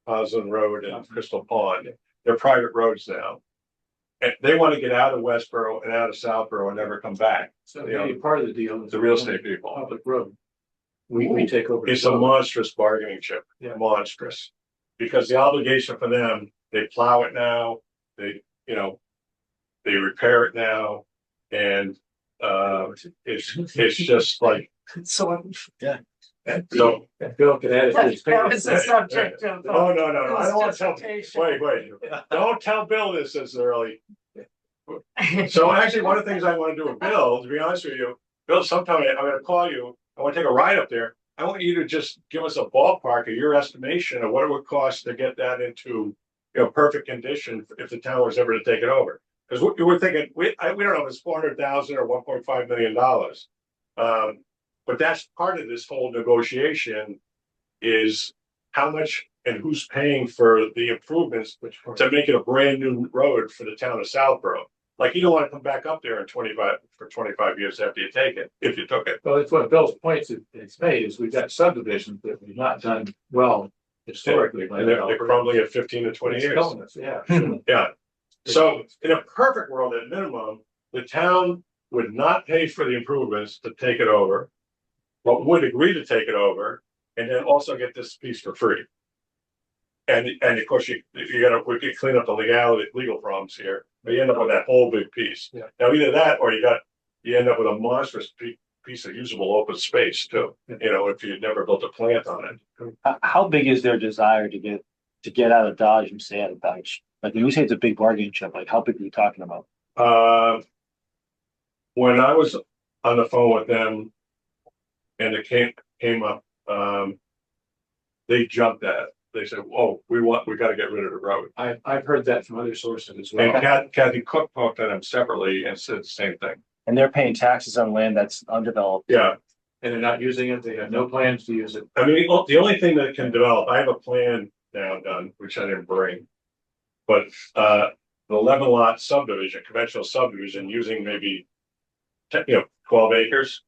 Poslin Road and Crystal Pond. They're private roads now. And they want to get out of Westboro and out of Southboro and never come back. So maybe part of the deal is The real estate people. public road. We take over. It's a monstrous bargaining chip, Yeah. monstrous. Because the obligation for them, they plow it now, they repair it now, and it's just like, So. so. Bill can add it to his That was the subject of. Oh, no, I don't want to tell, dissertation. wait, don't tell Bill this early. So actually, one of the things I want to do with Bill, to be honest with you, Bill, sometime I'm gonna call you, I want to take a ride up there. I want you to just give us a ballpark of your estimation of what it would cost to get that into, perfect condition if the town was ever to take it over. Because we're thinking, we don't know if it's 400,000 or $1.5 million. But that's part of this whole negotiation is how much and who's paying for the improvements to make it a brand new road for the town of Southborough. Like, you don't want to come back up there in 25 years after you take it, if you took it. Well, it's one of Bill's points it's made is we've got subdivisions that we've not done well historically. And they're crumbling at 15 to 20 years. Killing us, yeah. Yeah. So in a perfect world, at minimum, the town would not pay for the improvements to take it over, but would agree to take it over and then also get this piece for free. And of course, we could clean up the legal problems here, but you end up with that whole big piece. Yeah. Now, either that or you end up with a monstrous piece of usable open space too, if you never built a plant on it. How big is their desire to get out of Dodge and stay out of Dodge? Like when we say it's a big bargaining chip, like how big are you talking about? When I was on the phone with them and it came up, they jumped at it. They said, "Oh, we got to get rid of the road." I've heard that from other sources as well. And Kathy Cook talked to them separately and said the same thing. And they're paying taxes on land that's undeveloped. Yeah, And they're not using it. They have no plans to use it. I mean, the only thing that can develop, I have a plan now done, which I didn't bring, but an 11 lot subdivision, conventional subdivision, using maybe 10, 12 acres.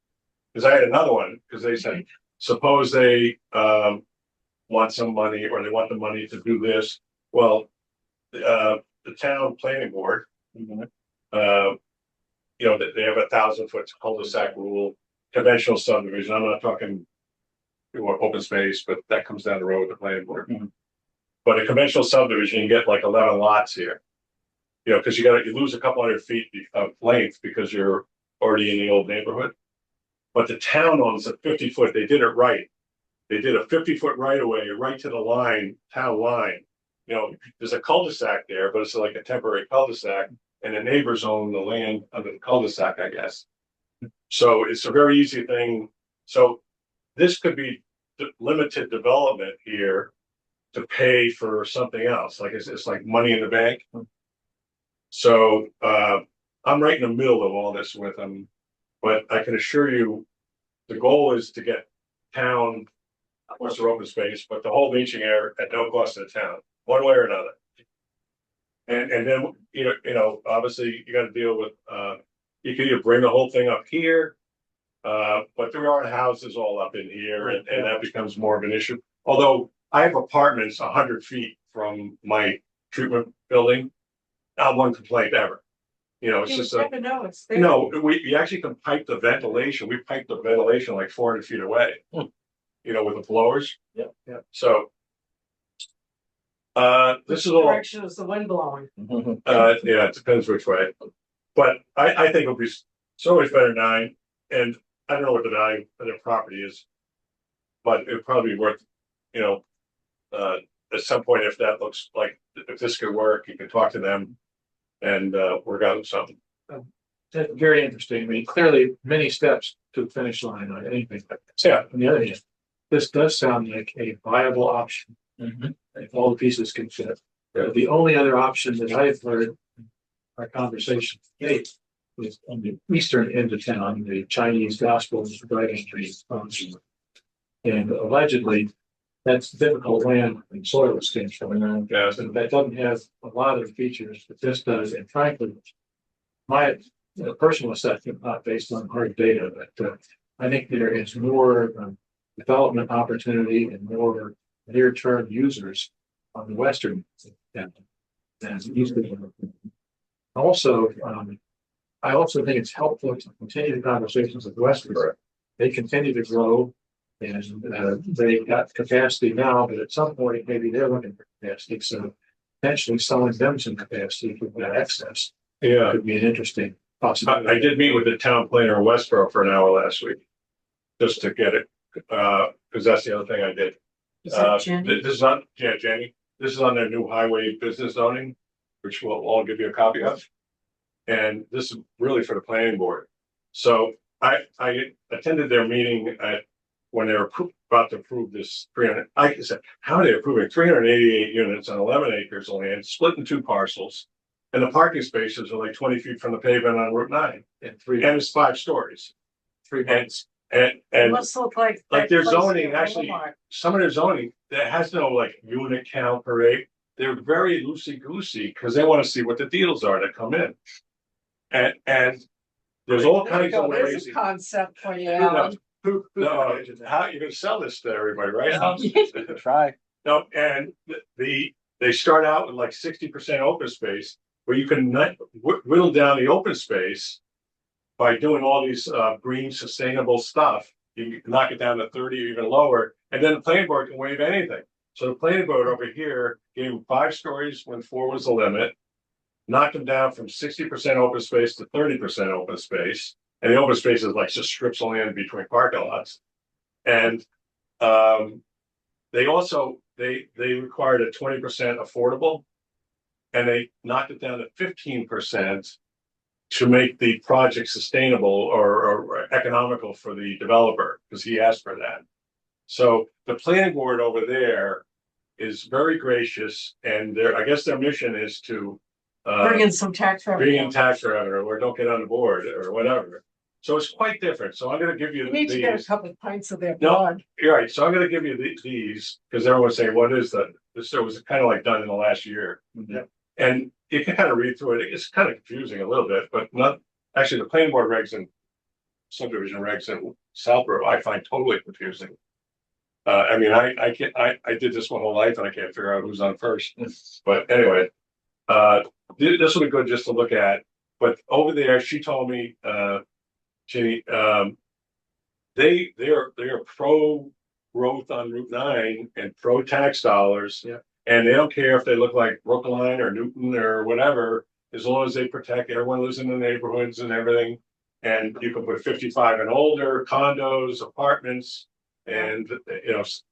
Because I had another one, because they said, suppose they want some money, or they want the money to do this. Well, the town planning board, they have 1,000-foot cul-de-sac rule, conventional subdivision. I'm not talking open space, but that comes down the road with the planning board. But a conventional subdivision, you get like 11 lots here. Because you lose a couple hundred feet of length because you're already in the old neighborhood. But the town owns a 50-foot. They did it right. They did a 50-foot right of way right to the line, town line. There's a cul-de-sac there, but it's like a temporary cul-de-sac, and the neighbors own the land under the cul-de-sac, I guess. So it's a very easy thing. So this could be limited development here to pay for something else. Like it's like money in the bank. So I'm right in the middle of all this with them, but I can assure you, the goal is to get town, of course, their open space, but the whole leaching area at no cost to the town, one way or another. And then obviously you got to deal with you can either bring the whole thing up here, but there are houses all up in here, and that becomes more of an issue. Although I have apartments 100 feet from my treatment building, not one complaint ever. It's You just never know, it's there. no. We actually can pipe the ventilation. We pipe the ventilation like 400 feet away. With the blowers. Yeah. So this is Which all. direction is the wind blowing? Yeah, it depends which way. But I think it'll be so much better 9. And I don't know what the value of their property is, but it'd probably be worth, at some point, if that looks like, if this could work, you can talk to them and work out something. That's very interesting. I mean, clearly many steps to the finish line on anything like this. Yeah. On the other hand, this does sound like a viable option. If all the pieces can fit. The only other option that I've heard in our conversation today is on the eastern end of town, the Chinese gospel driving street. And allegedly, that's difficult land and soil exchange going on. Yeah. So that doesn't have a lot of features that this does. And frankly, my personal assessment, not based on hard data, but I think there is more development opportunity and more near-term users on the western end than the eastern. Also, I also think it's helpful to continue the conversations with Western. They continue to grow, and they got capacity now, but at some point maybe they're looking for capacity. So potentially selling them some capacity for that excess. Yeah, could be an interesting possibility. I did meet with the town planner in Westboro for an hour last week, just to get it, because that's the other thing I did. Is that Jenny? This is on, Jenny. This is on their new highway business zoning, which we'll all give you a copy of. And this is really for the planning board. So I attended their meeting when they were about to approve this 300. I said, how are they approving 388 units on 11 acres of land, split in 2 parcels, and the parking spaces are like 20 feet from the pavement on Route 9, and it's 5 stories. 3 months. It And must look like. like that their place zoning, near actually, Walmart. some of their zoning that has no like unit count per acre. They're very loosey goosey because they want to see what the deals are that come in. And there's all There you kinds of go. There's ways. a concept for you, You know, Alan. how you're gonna sell this to everybody, right? Try. No, and they start out with like 60% open space, where you can whittle down the open space by doing all these green sustainable stuff. You can knock it down to 30 or even lower, and then the planning board can waive anything. So the planning board over here gave them 5 stories when 4 was the limit, knocked them down from 60% open space to 30% open space. And the open space is like just strips of land between parking lots. And they also, they required a 20% affordable, and they knocked it down to 15% to make the project sustainable or economical for the developer, because he asked for that. So the planning board over there is very gracious, and I guess their mission is to Bring in some tax revenue. bring in tax revenue or don't get on the board or whatever. So it's quite different. So I'm going to give you You need to get a these. couple of pints of their No. blood. You're right. So I'm going to give you these because everyone's saying, what is that? This was kind of like done in the last year. Yeah. And you can kind of read through it. It's kind of confusing a little bit, but not actually the planning board regs and subdivision regs in Southborough, I find totally confusing. I mean, I did this my whole life and I can't figure out who's on first. But anyway, this would be good just to look at. But over there, she told me, Ginny, they are pro growth on Route 9 and pro tax dollars. Yeah. And they don't care if they look like Brookline or Newton or whatever, as long as they protect everyone lives in the neighborhoods and everything. And you can put 55 and older, condos, apartments, and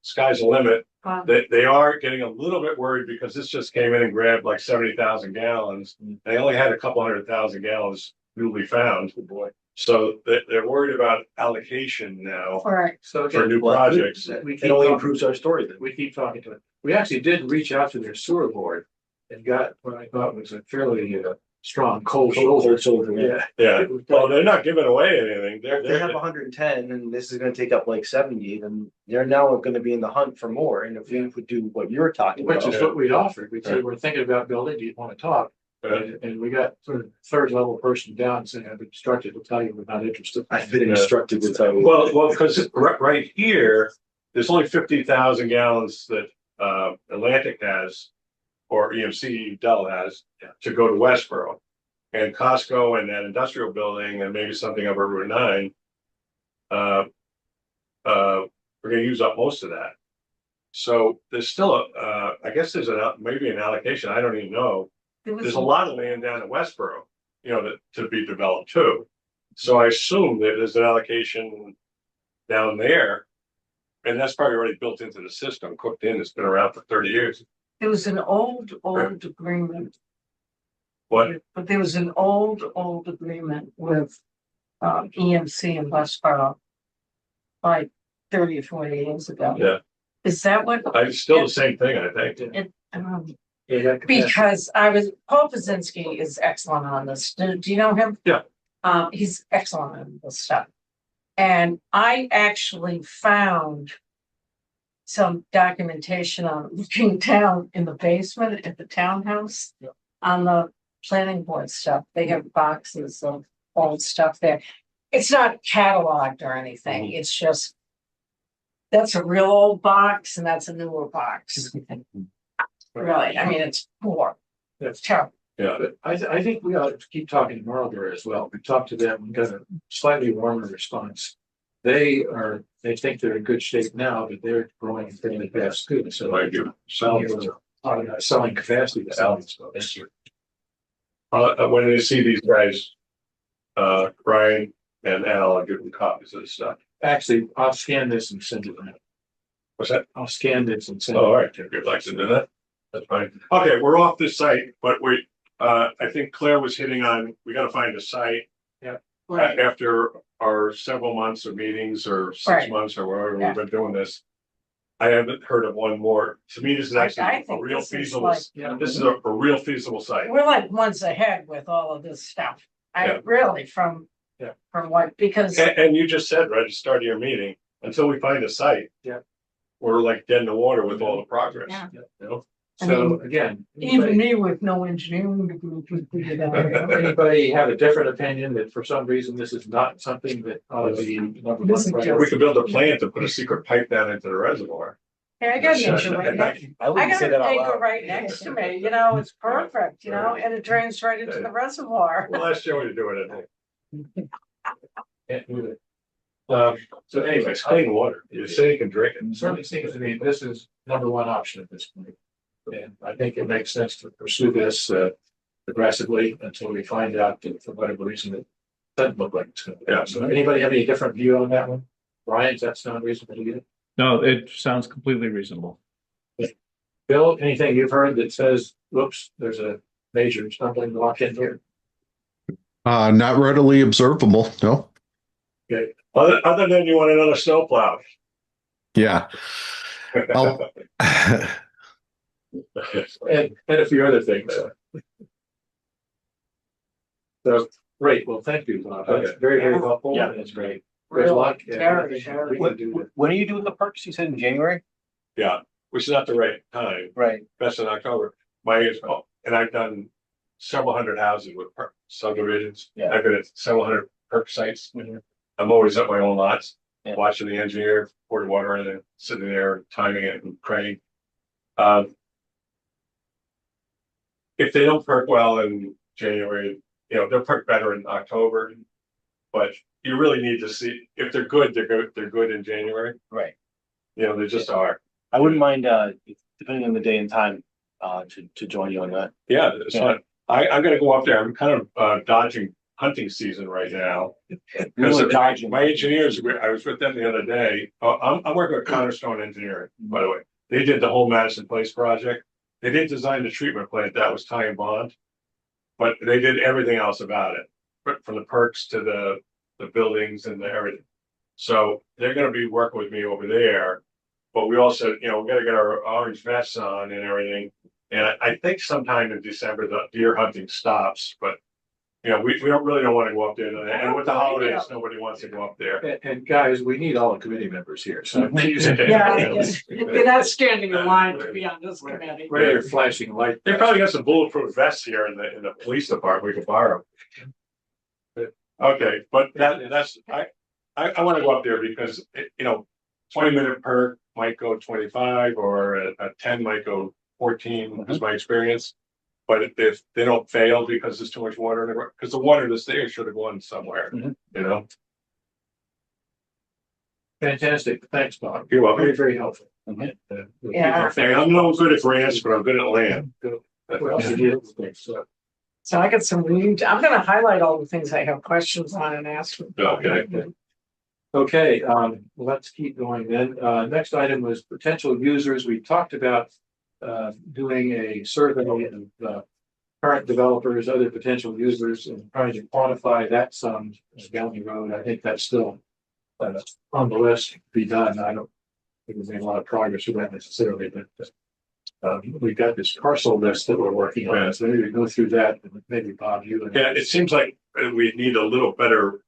sky's the limit. Wow. They are getting a little bit worried because this just came in and grabbed like 70,000 gallons. They only had a couple 100,000 gallons newly found. Good boy. So they're worried about allocation now All right. So for new projects. It only improves our story then. We keep talking to it. We actually did reach out to their sewer board and got what I thought was a fairly strong cold shoulder. Yeah. Yeah. Well, they're not giving away anything. If they have 110 and this is gonna take up like 70, then they're now gonna be in the hunt for more. And if we would do what you're talking Which about. is what we'd offered. We said, we're thinking about building. Do you want to talk? And we got sort of third level person down saying, I've been instructed to tell you we're not interested. I've been instructed to tell you. Well, because right here, there's only 50,000 gallons that Atlantic has, or EMC Dell has, to go to Westboro. And Costco and that industrial building and maybe something over Route 9, we're going to use up most of that. So there's still I guess there's maybe an allocation. I don't even know. There's a lot of land down in Westboro, to be developed too. So I assume that there's an allocation down there, and that's probably already built into the system, cooked in. It's been around for 30 years. There was an old agreement. What? But there was an old agreement with EMC in Westboro like 30 or 40 years ago. Yeah. Is that what? It's still the same thing, I think. Because Paul Pazinski is excellent on this. Do you know him? Yeah. He's excellent on this stuff. And I actually found some documentation on looking down in the basement at the townhouse on the planning board stuff. They have boxes of old stuff there. It's not cataloged or anything. It's just, that's a real old box and that's a newer box. Really, I mean, it's poor. That's terrible. Yeah. But I think we ought to keep talking to Marlboro as well. We talked to them and got a slightly warmer response. They think they're in good shape now, but they're growing fairly fast too. So I do. selling capacity to sell stuff. When they see these guys, Brian and Al, I'll give them copies of this stuff. Actually, I'll scan this and send it to them. What's that? I'll scan this and send it. Oh, all right. If you'd like to do that, that's fine. Okay, we're off this site, but I think Claire was hitting on, we got to find a site. Right. After our several months of meetings or 6 Right. months or wherever Yeah. we've been doing this. I haven't heard of one more. To me, this is I actually a think real this is feasible, like- this is a real feasible site. We're like months ahead with all of this stuff. Yeah. Really from what, because And you just said, right, at the start of your meeting, until we find a site. Yeah. We're like dead in the water with all the progress. Yeah. You know? So again, even me with no engineering degree could figure that out. anybody have a different opinion that for some reason this is not something that ought to be number This one is priority? We could build a plant to put a secret pipe down into the reservoir. Hey, I got an acre right next. I I wouldn't say got that an out acre loud. right next to me, it's perfect, and it drains right into the reservoir. Well, last year we do it at home. Can't do it. So anyways, clean water. You say you can drink It it. certainly seems to me this is number one option at this point. And I think it makes sense to pursue this aggressively until we find out that for whatever reason it doesn't look like it's going to. Yeah. So anybody have any different view on that one? Brian, does that sound reasonable to you? No, it sounds completely reasonable. Bill, anything you've heard that says, whoops, there's a major stumbling block in here? Not readily observable. No. Okay. Other than you want another snowplow. Yeah. I'll- And a few other things. So, great, well, thank you, Bob. That's Okay. very, very helpful. Yeah. and it's great. Good Really, luck. and very, anything very. we can do. When are you doing the perks? You said in January? Yeah, which is not the right time. Right. Best in October. My and I've done several hundred houses with subdivisions. Yeah. I've been at several hundred perk sites. Mhm. I'm always at my own lots, Yeah. watching the engineer pour the water in and sitting there timing it and praying. Um, if they don't perk well in January, they'll perk better in October. But you really need to see if they're good. They're good in January. Right. They just are. I wouldn't mind, depending on the day and time, to join you on that. Yeah, it's fun. I'm gonna go up there. I'm kind of dodging hunting season right now. Because Really dodging. my engineers, I was with them the other day. I'm working with Cornerstone Engineering, by the way. They did the whole Madison Place project. They didn't design the treatment plant. That was Ty and Bond. But they did everything else about it, from the perks to the buildings and everything. So they're gonna be working with me over there. But we also, we gotta get our orange vests on and everything. And I think sometime in December, the deer hunting stops, but we don't want to go up there. And with the holidays, nobody wants to go up there. And guys, we need all the committee members here, so. Yeah, you're not standing in line to be on this committee. Where you're flashing light. They probably got some bulletproof vests here in the police department we could borrow. Okay, but that's I want to go up there because 20-minute perk might go 25 or a 10 might go 14 is my experience. But if they don't fail because there's too much water in the ground, because the water that's there should have gone somewhere, Fantastic. Thanks, Bob. You're welcome. Very, very helpful. Yeah. Hey, I'm no good at grants, but I'm good at land. What else did you think? So, So I got some, I'm gonna highlight all the things I have questions on and ask. Okay. let's keep going then. Next item was potential users. We talked about doing a survey of current developers, other potential users, and trying to quantify that sum down the road. I think that's still on the list to be done. I don't think we've made a lot of progress with that necessarily, but we've got this parcel list that we're working on. So maybe we go through that, and maybe Bob, you and Yeah, it seems like we need a little better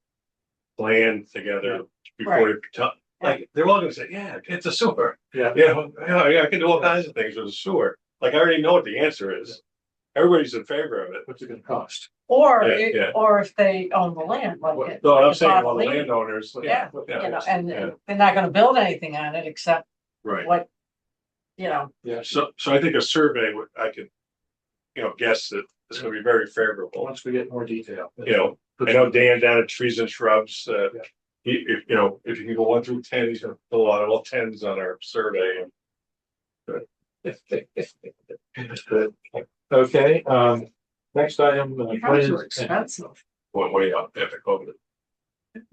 plan together before you tell. Like they're all gonna say, "Yeah, it's a sewer." Yeah. I can do all kinds of things with a sewer. Like I already know what the answer is. Everybody's in favor of it. what's it going to cost? Or, Yeah. or if they own the land, like it. No, I'm like saying bought all the land. landowners. Yeah, yeah. and they're not gonna build anything on it except Right. what, Yeah. So I think a survey, I could, guess that it's gonna be very favorable. Once we get more detail. I know Dan down at Trees and Shrubs, if you can go 1 through 10, he's gonna fill out all 10s on our survey. Good. Okay, next item, houses are expensive. What way up after COVID?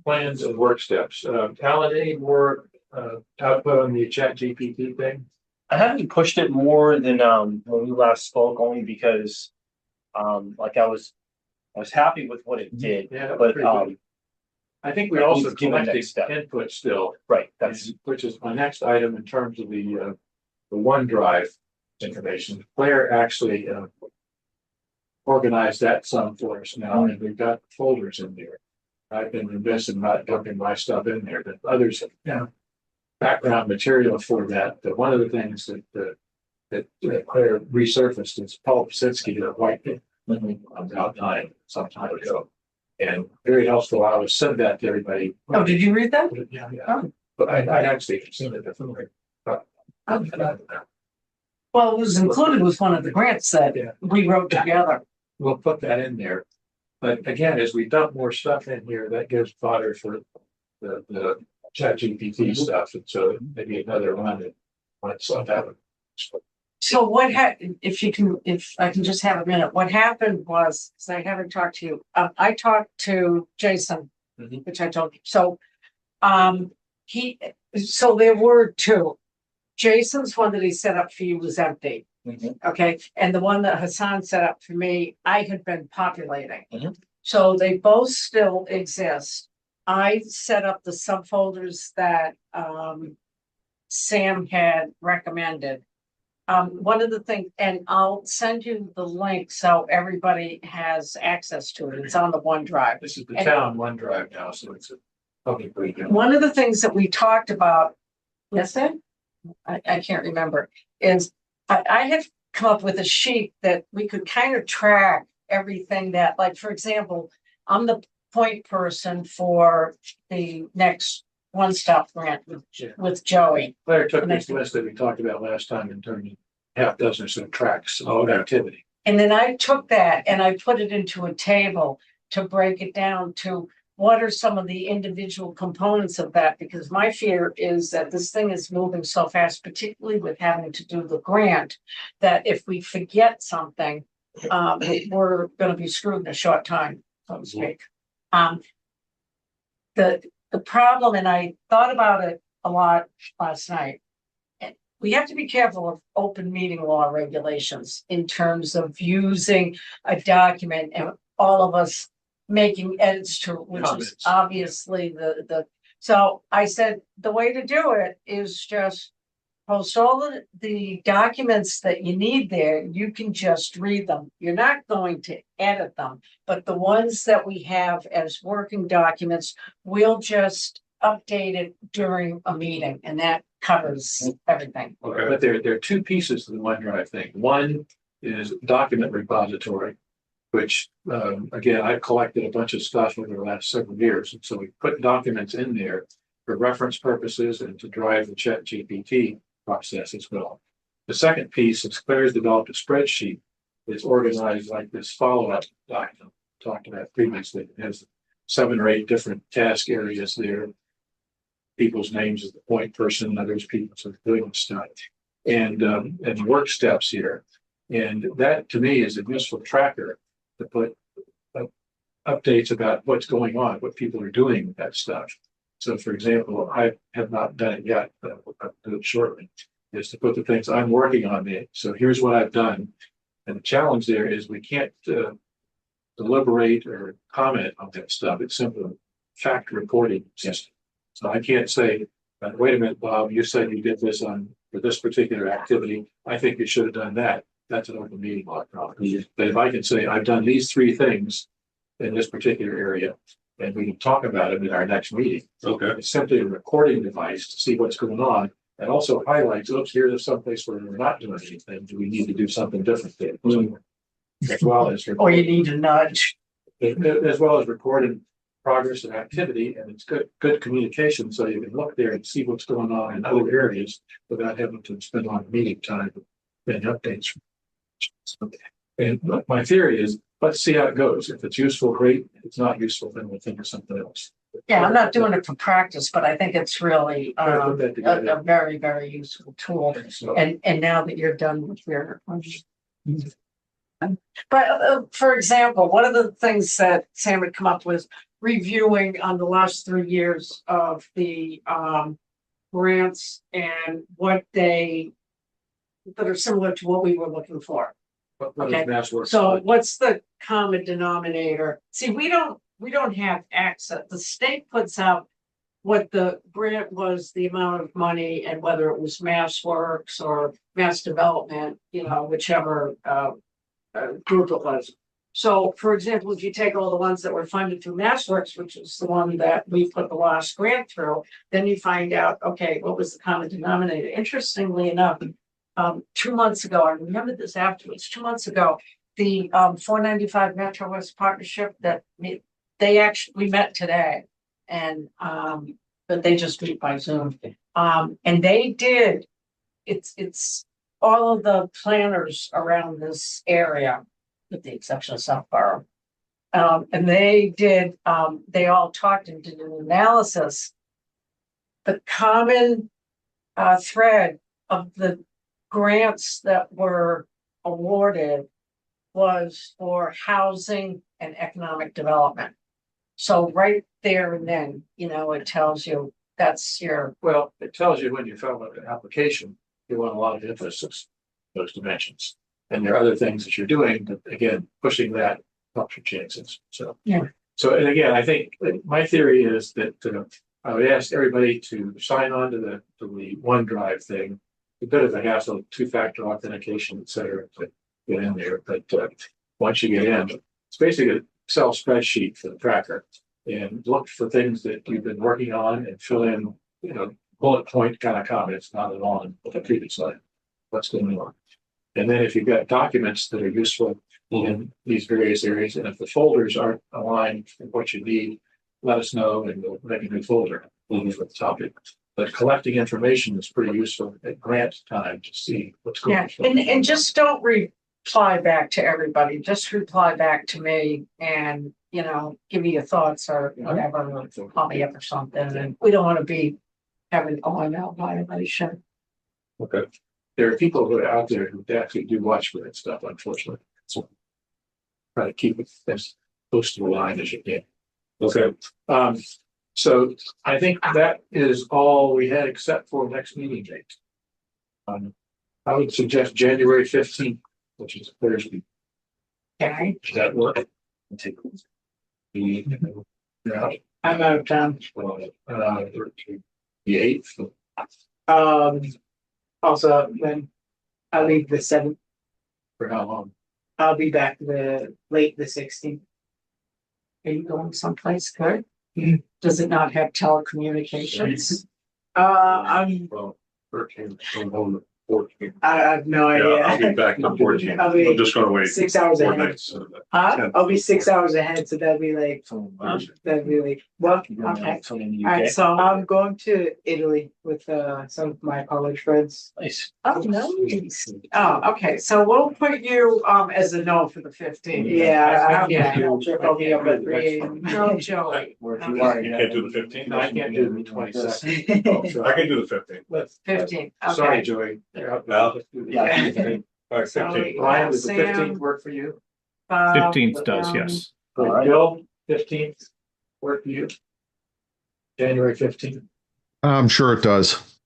plans and work steps. Alan, any more output on the chat GPT thing? I haven't pushed it more than when we last spoke, only because like I was happy with what it did, Yeah, that was but pretty good. I think we that also needs to be the collected next step. input still, right, that's which is my next item in terms of the OneDrive information. Claire actually organized that some for us now, and we've got folders in there. I've been remiss in not dumping my stuff in there, but others have background material for that. But one of the things that Claire resurfaced is Paul Psinski, the white about some time ago. And very helpful. I would send that to everybody. Oh, did you read that? Yeah. Oh. But I actually seen it before. But Well, it was included with one of the grants that Yeah. we wrote together. we'll put that in there. But again, as we dump more stuff in here, that gives fodder for the chat GPT stuff. And so maybe another run when it's on that. So what if I can just have a minute, what happened was, because I haven't talked to you, I talked to Jason, Mhm. which I told you, so. So there were two. Jason's one that he set up for you was empty. Okay, and the one that Hassan set up for me, I had been populating. Mhm. So they both still exist. I set up the subfolders that Sam had recommended. One of the things, and I'll send you the link so everybody has access to it. It's on the OneDrive. This is the town OneDrive now, so it's a public reading. One of the things that we talked about, yes, Ed? I can't remember, is I had come up with a sheet that we could kind of track everything that, like, for example, I'm the point person for the next One Stop grant with Joey. Claire took this list that we talked about last time in terms of half dozen or so tracks of activity. And then I took that and I put it into a table to break it down to what are some of the individual components of that? Because my fear is that this thing is moving so fast, particularly with having to do the grant, that if we forget something, we're going to be screwed in a short time, so to speak. The problem, and I thought about it a lot last night, we have to be careful of open meeting law regulations in terms of using a document and all of us making edits to, which is obviously so I said, the way to do it is just post all the documents that you need there. You can just read them. You're not going to edit them, but the ones that we have as working documents, we'll just update it during a meeting, and that covers everything. Okay. But there are two pieces to the OneDrive thing. One is document repository, which again, I've collected a bunch of stuff over the last several years. And so we put documents in there for reference purposes and to drive the ChatGPT process as well. The second piece is Claire's developed a spreadsheet that's organized like this follow-up document talked about previously. It has 7 or 8 different task areas there. People's names as the point person, others people are doing stuff, and work steps here. And that to me is a useful tracker to put updates about what's going on, what people are doing with that stuff. So for example, I have not done it yet, but I'll do it shortly, is to put the things I'm working on there. So here's what I've done. And the challenge there is we can't deliberate or comment on that stuff. It's simply a fact reporting system. So I can't say, wait a minute, Bob, you said you did this for this particular activity. I think you should have done that. That's an open meeting law problem. But if I can say, I've done these 3 things in this particular area, and we can talk about it in our next meeting. Okay. It's simply a recording device to see what's going on, and also highlights, oops, here's someplace where we're not doing anything. Do we need to do something different there? As well as or you need a nudge. As well as recording progress and activity, and it's good communication, so you can look there and see what's going on in other areas without having to spend a lot of meeting time and updates. And my theory is, let's see how it goes. If it's useful, great. If it's not useful, then we'll think of something else. Yeah, I'm not doing it for practice, but I think it's really a very, very useful tool. So, And now that you're done with your, but for example, one of the things that Sam had come up with reviewing on the last 3 years of the grants and what that are similar to what we were looking for. what is mass work? So what's the common denominator? See, we don't have access. The state puts out what the grant was, the amount of money, and whether it was Mass Works or Mass Development, whichever group it was. So, for example, if you take all the ones that were funded through Mass Works, which is the one that we put the last grant through, then you find out, okay, what was the common denominator? Interestingly enough, 2 months ago, I remember this afterwards, 2 months ago, the 495 Metro West Partnership that we met today, and but they just meet by Zoom. And they did, it's all of the planners around this area, with the exception of Southborough. And they did, they all talked and did an analysis. The common thread of the grants that were awarded was for housing and economic development. So right there and then, it tells you that's your. Well, it tells you when you fill out an application, you want a lot of emphasis, those dimensions. And there are other things that you're doing that, again, pushing that helps your chances. So, yeah. So, and again, I think my theory is that I would ask everybody to sign on to the OneDrive thing. A bit of a hassle, 2-factor authentication, et cetera, to get in there. But once you get in, it's basically an Excel spreadsheet for the tracker, and look for things that you've been working on and fill in, bullet point kind of comments, not at all on the previous slide. What's going on? And then if you've got documents that are useful in these various areas, and if the folders aren't aligned with what you need, let us know and we'll make a new folder for the topic. But collecting information is pretty useful at grant time to see what's going Yeah, on. and just don't reply back to everybody, just reply back to me and, you know, give me your thoughts or whatever, or call me up or something, and we don't want to be having going out violation. Okay. There are people who are out there who actually do watch for that stuff, unfortunately. So try to keep it as close to the line as you can. Okay. So I think that is all we had except for next meeting date. I would suggest January 15th, which is Thursday. Okay, Does that work? Yeah. I'm out of town. The 8th. Also, then I'll leave the 7th. For how long? I'll be back the late the 16th. Are you going someplace good? Does it not have telecommunications? I'm. Well, 13, from home to 14. I have no Yeah, I'll idea. be back to 14. I'll be I'm just gonna wait 6 hours 4 ahead. nights. Huh? I'll be 6 hours ahead, so that'll be like well. Okay. From in the All right, UK. so, I'm going to Italy with some of my college friends. Nice. oh, nice. Oh, okay, so we'll put you, as a no for the 15th. Yeah, I I can't can't. do- I'll be up at I can't 3 No, Joey. Or if you Okay. want, You can't do the 15th? No, I can't do the 22nd. a.m. I can do the 15th. 15th, Sorry, okay. Joey. Well, yeah. All right, So 15th. Brian, does the Sam, 15th work for you? Bob, 15th does, yes. All right. Bill, 15th work for you? January 15th? I'm sure it does.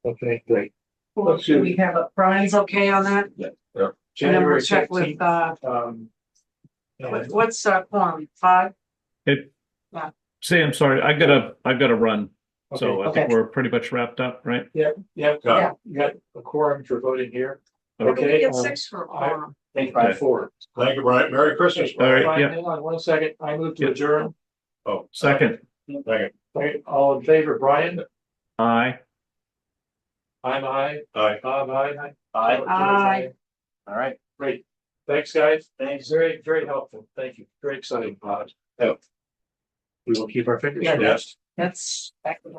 Okay, great. Well, do we have Brian's okay on that? And then January we'll check with, 15th. what's, quorum, 5? Sam, sorry, I've got to run. So I think Okay. we're pretty much wrapped up, right? Yeah, Yeah. you got a quorum for voting here. We Okay. get 6 for a quorum. Thank you. 4. Thank you, Brian. Merry Christmas. All right. Brian, yeah. hang on 1 second. I move to Yeah. adjourn. Oh, Second, second. Okay, all in favor, Brian? aye. I'm aye. Aye. Bob, aye. Aye. All right. Great. Thanks, guys. Thanks. Very, very helpful. Thank you. Very exciting, Bob. We will keep our fingers Yeah. crossed. That's back to